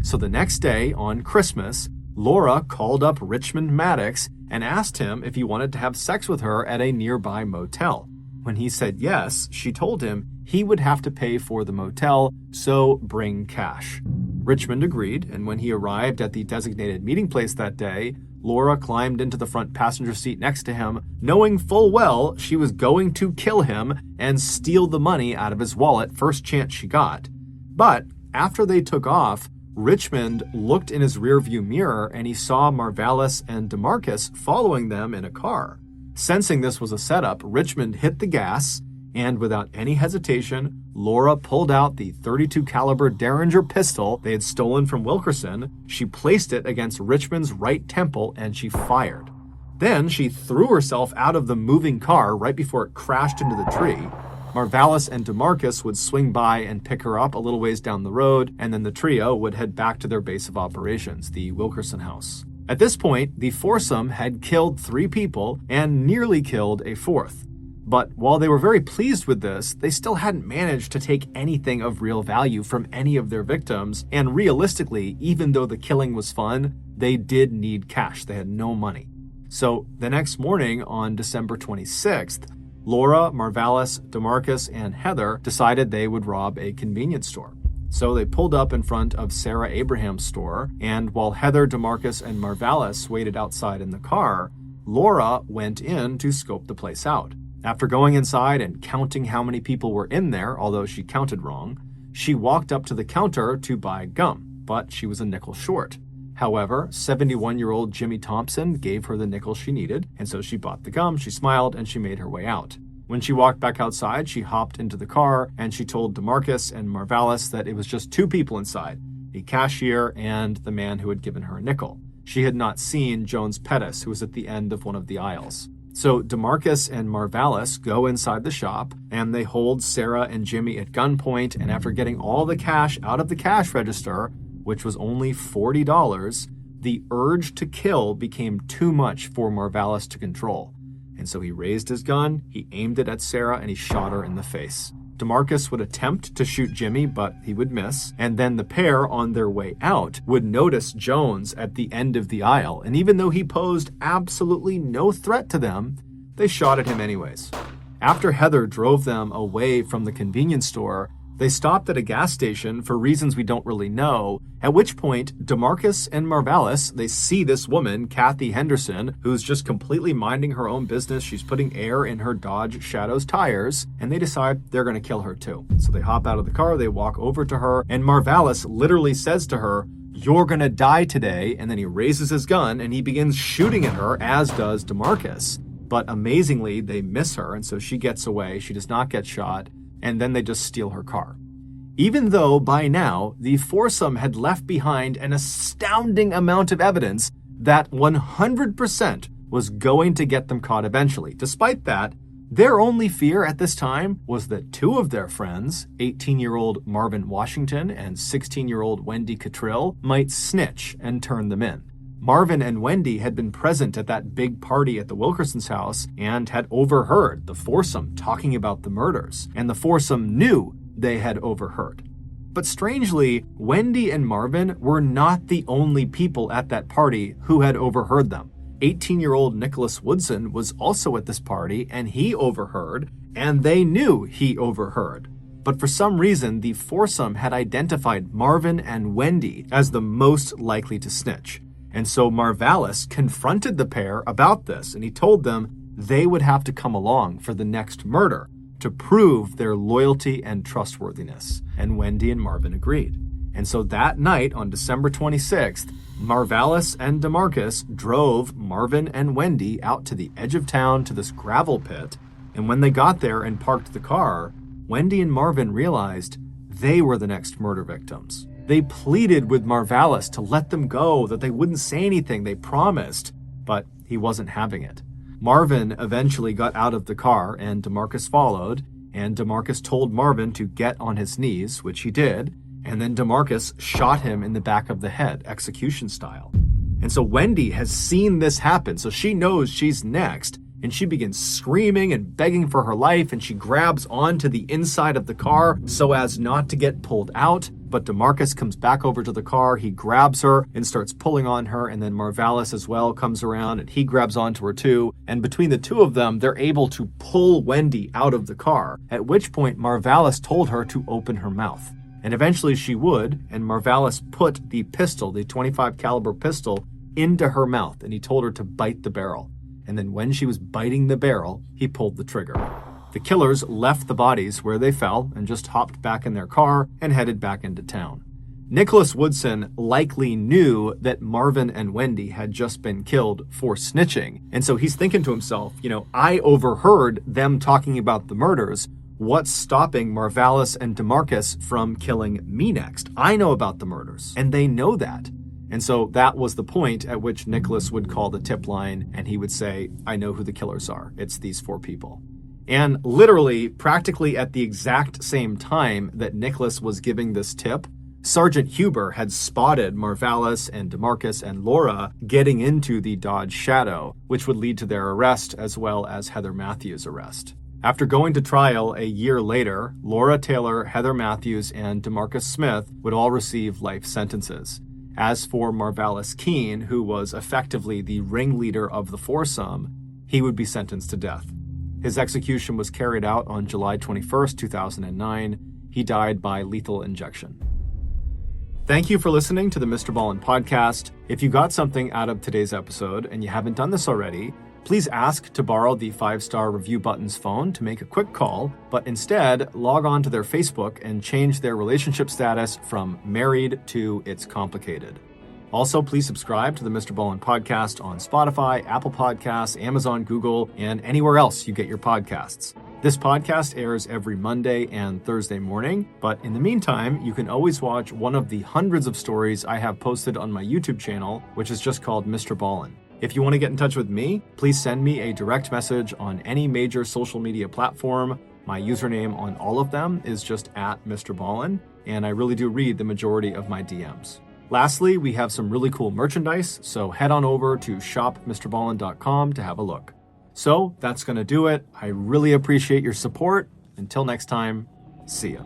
Speaker 1: So the next day, on Christmas, Laura called up Richmond Maddox and asked him if he wanted to have sex with her at a nearby motel. When he said yes, she told him he would have to pay for the motel, so bring cash. Richmond agreed, and when he arrived at the designated meeting place that day, Laura climbed into the front passenger seat next to him, knowing full well she was going to kill him and steal the money out of his wallet first chance she got. But after they took off, Richmond looked in his rearview mirror and he saw Marvalis and DeMarcus following them in a car. Sensing this was a setup, Richmond hit the gas, and without any hesitation, Laura pulled out the .32 caliber Derringer pistol they had stolen from Wilkerson. She placed it against Richmond's right temple and she fired. Then she threw herself out of the moving car right before it crashed into the tree. Marvalis and DeMarcus would swing by and pick her up a little ways down the road, and then the trio would head back to their base of operations, the Wilkerson house. At this point, the foursome had killed 3 people and nearly killed a 4th. But while they were very pleased with this, they still hadn't managed to take anything of real value from any of their victims, and realistically, even though the killing was fun, they did need cash. They had no money. So the next morning, on December 26th, Laura, Marvalis, DeMarcus, and Heather decided they would rob a convenience store. So they pulled up in front of Sarah Abraham's store, and while Heather, DeMarcus, and Marvalis waited outside in the car, Laura went in to scope the place out. After going inside and counting how many people were in there, although she counted wrong, she walked up to the counter to buy gum, but she was a nickel short. However, 71-year-old Jimmy Thompson gave her the nickel she needed, and so she bought the gum, she smiled, and she made her way out. When she walked back outside, she hopped into the car, and she told DeMarcus and Marvalis that it was just 2 people inside, the cashier and the man who had given her a nickel. She had not seen Jones Pettis, who was at the end of one of the aisles. So DeMarcus and Marvalis go inside the shop, and they hold Sarah and Jimmy at gunpoint, and after getting all the cash out of the cash register, which was only $40, the urge to kill became too much for Marvalis to control. And so he raised his gun, he aimed it at Sarah, and he shot her in the face. DeMarcus would attempt to shoot Jimmy, but he would miss. And then the pair, on their way out, would notice Jones at the end of the aisle. And even though he posed absolutely no threat to them, they shot at him anyways. After Heather drove them away from the convenience store, they stopped at a gas station for reasons we don't really know, at which point DeMarcus and Marvalis, they see this woman, Kathy Henderson, who's just completely minding her own business. She's putting air in her Dodge Shadow's tires, and they decide they're going to kill her too. So they hop out of the car, they walk over to her, and Marvalis literally says to her, "You're gonna die today," and then he raises his gun and he begins shooting at her, as does DeMarcus. But amazingly, they miss her, and so she gets away. She does not get shot, and then they just steal her car. Even though by now, the foursome had left behind an astounding amount of evidence that 100% was going to get them caught eventually. Despite that, their only fear at this time was that two of their friends, 18-year-old Marvin Washington and 16-year-old Wendy Cottrill, might snitch and turn them in. Marvin and Wendy had been present at that big party at the Wilkerson's house and had overheard the foursome talking about the murders, and the foursome knew they had overheard. But strangely, Wendy and Marvin were not the only people at that party who had overheard them. 18-year-old Nicholas Woodson was also at this party, and he overheard, and they knew he overheard. But for some reason, the foursome had identified Marvin and Wendy as the most likely to snitch. And so Marvalis confronted the pair about this, and he told them they would have to come along for the next murder to prove their loyalty and trustworthiness. And Wendy and Marvin agreed. And so that night on December 26th, Marvalis and DeMarcus drove Marvin and Wendy out to the edge of town to this gravel pit. And when they got there and parked the car, Wendy and Marvin realized they were the next murder victims. They pleaded with Marvalis to let them go, that they wouldn't say anything, they promised, but he wasn't having it. Marvin eventually got out of the car and DeMarcus followed, and DeMarcus told Marvin to get on his knees, which he did, and then DeMarcus shot him in the back of the head, execution style. And so Wendy has seen this happen, so she knows she's next, and she begins screaming and begging for her life, and she grabs onto the inside of the car so as not to get pulled out. But DeMarcus comes back over to the car, he grabs her and starts pulling on her, and then Marvalis as well comes around and he grabs onto her too. And between the two of them, they're able to pull Wendy out of the car, at which point Marvalis told her to open her mouth. And eventually she would, and Marvalis put the pistol, the .25 caliber pistol, into her mouth, and he told her to bite the barrel. And then when she was biting the barrel, he pulled the trigger. The killers left the bodies where they fell and just hopped back in their car and headed back into town. Nicholas Woodson likely knew that Marvin and Wendy had just been killed for snitching. And so he's thinking to himself, I overheard them talking about the murders. What's stopping Marvalis and DeMarcus from killing me next? I know about the murders, and they know that. And so that was the point at which Nicholas would call the tip line and he would say, I know who the killers are. It's these four people. And literally, practically at the exact same time that Nicholas was giving this tip, Sergeant Huber had spotted Marvalis and DeMarcus and Laura getting into the Dodge Shadow, which would lead to their arrest as well as Heather Matthews' arrest. After going to trial a year later, Laura Taylor, Heather Matthews, and DeMarcus Smith would all receive life sentences. As for Marvalis Keene, who was effectively the ringleader of the foursome, he would be sentenced to death. His execution was carried out on July 21st, 2009. He died by lethal injection. Thank you for listening to the MrBallen podcast. If you got something out of today's episode and you haven't done this already, please ask to borrow the 5-star review button's phone to make a quick call, but instead log on to their Facebook and change their relationship status from married to it's complicated. Also, please subscribe to the MrBallen podcast on Spotify, Apple Podcasts, Amazon, Google, and anywhere else you get your podcasts. This podcast airs every Monday and Thursday morning, but in the meantime, you can always watch one of the hundreds of stories I have posted on my YouTube channel, which is just called MrBallen. If you want to get in touch with me, please send me a direct message on any major social media platform. My username on all of them is just @MrBallen, and I really do read the majority of my DMs. Lastly, we have some really cool merchandise, so head on over to shopmrballen.com to have a look. So that's going to do it. I really appreciate your support. Until next time, see ya.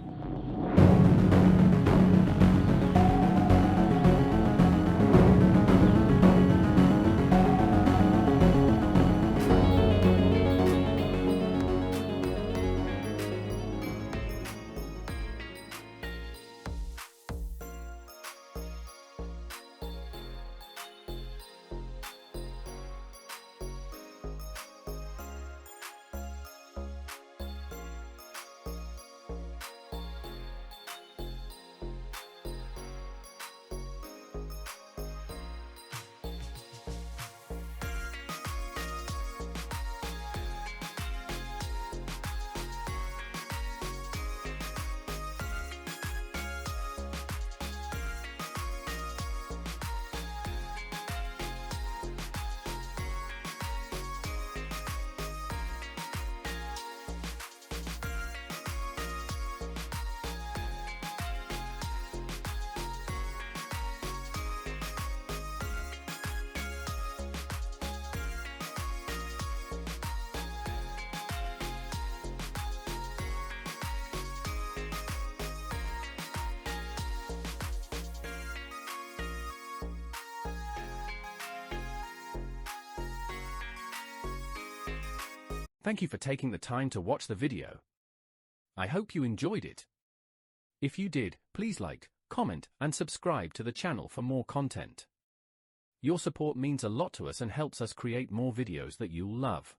Speaker 2: Thank you for taking the time to watch the video. I hope you enjoyed it. If you did, please like, comment, and subscribe to the channel for more content. Your support means a lot to us and helps us create more videos that you'll love.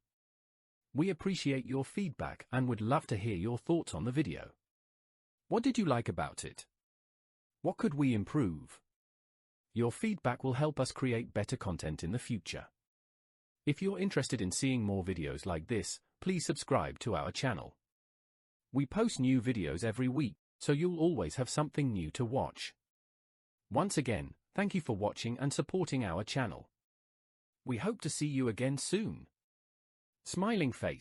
Speaker 2: We appreciate your feedback and would love to hear your thoughts on the video. What did you like about it? What could we improve? Your feedback will help us create better content in the future. If you're interested in seeing more videos like this, please subscribe to our channel. We post new videos every week, so you'll always have something new to watch. Once again, thank you for watching and supporting our channel. We hope to see you again soon. Smiling face.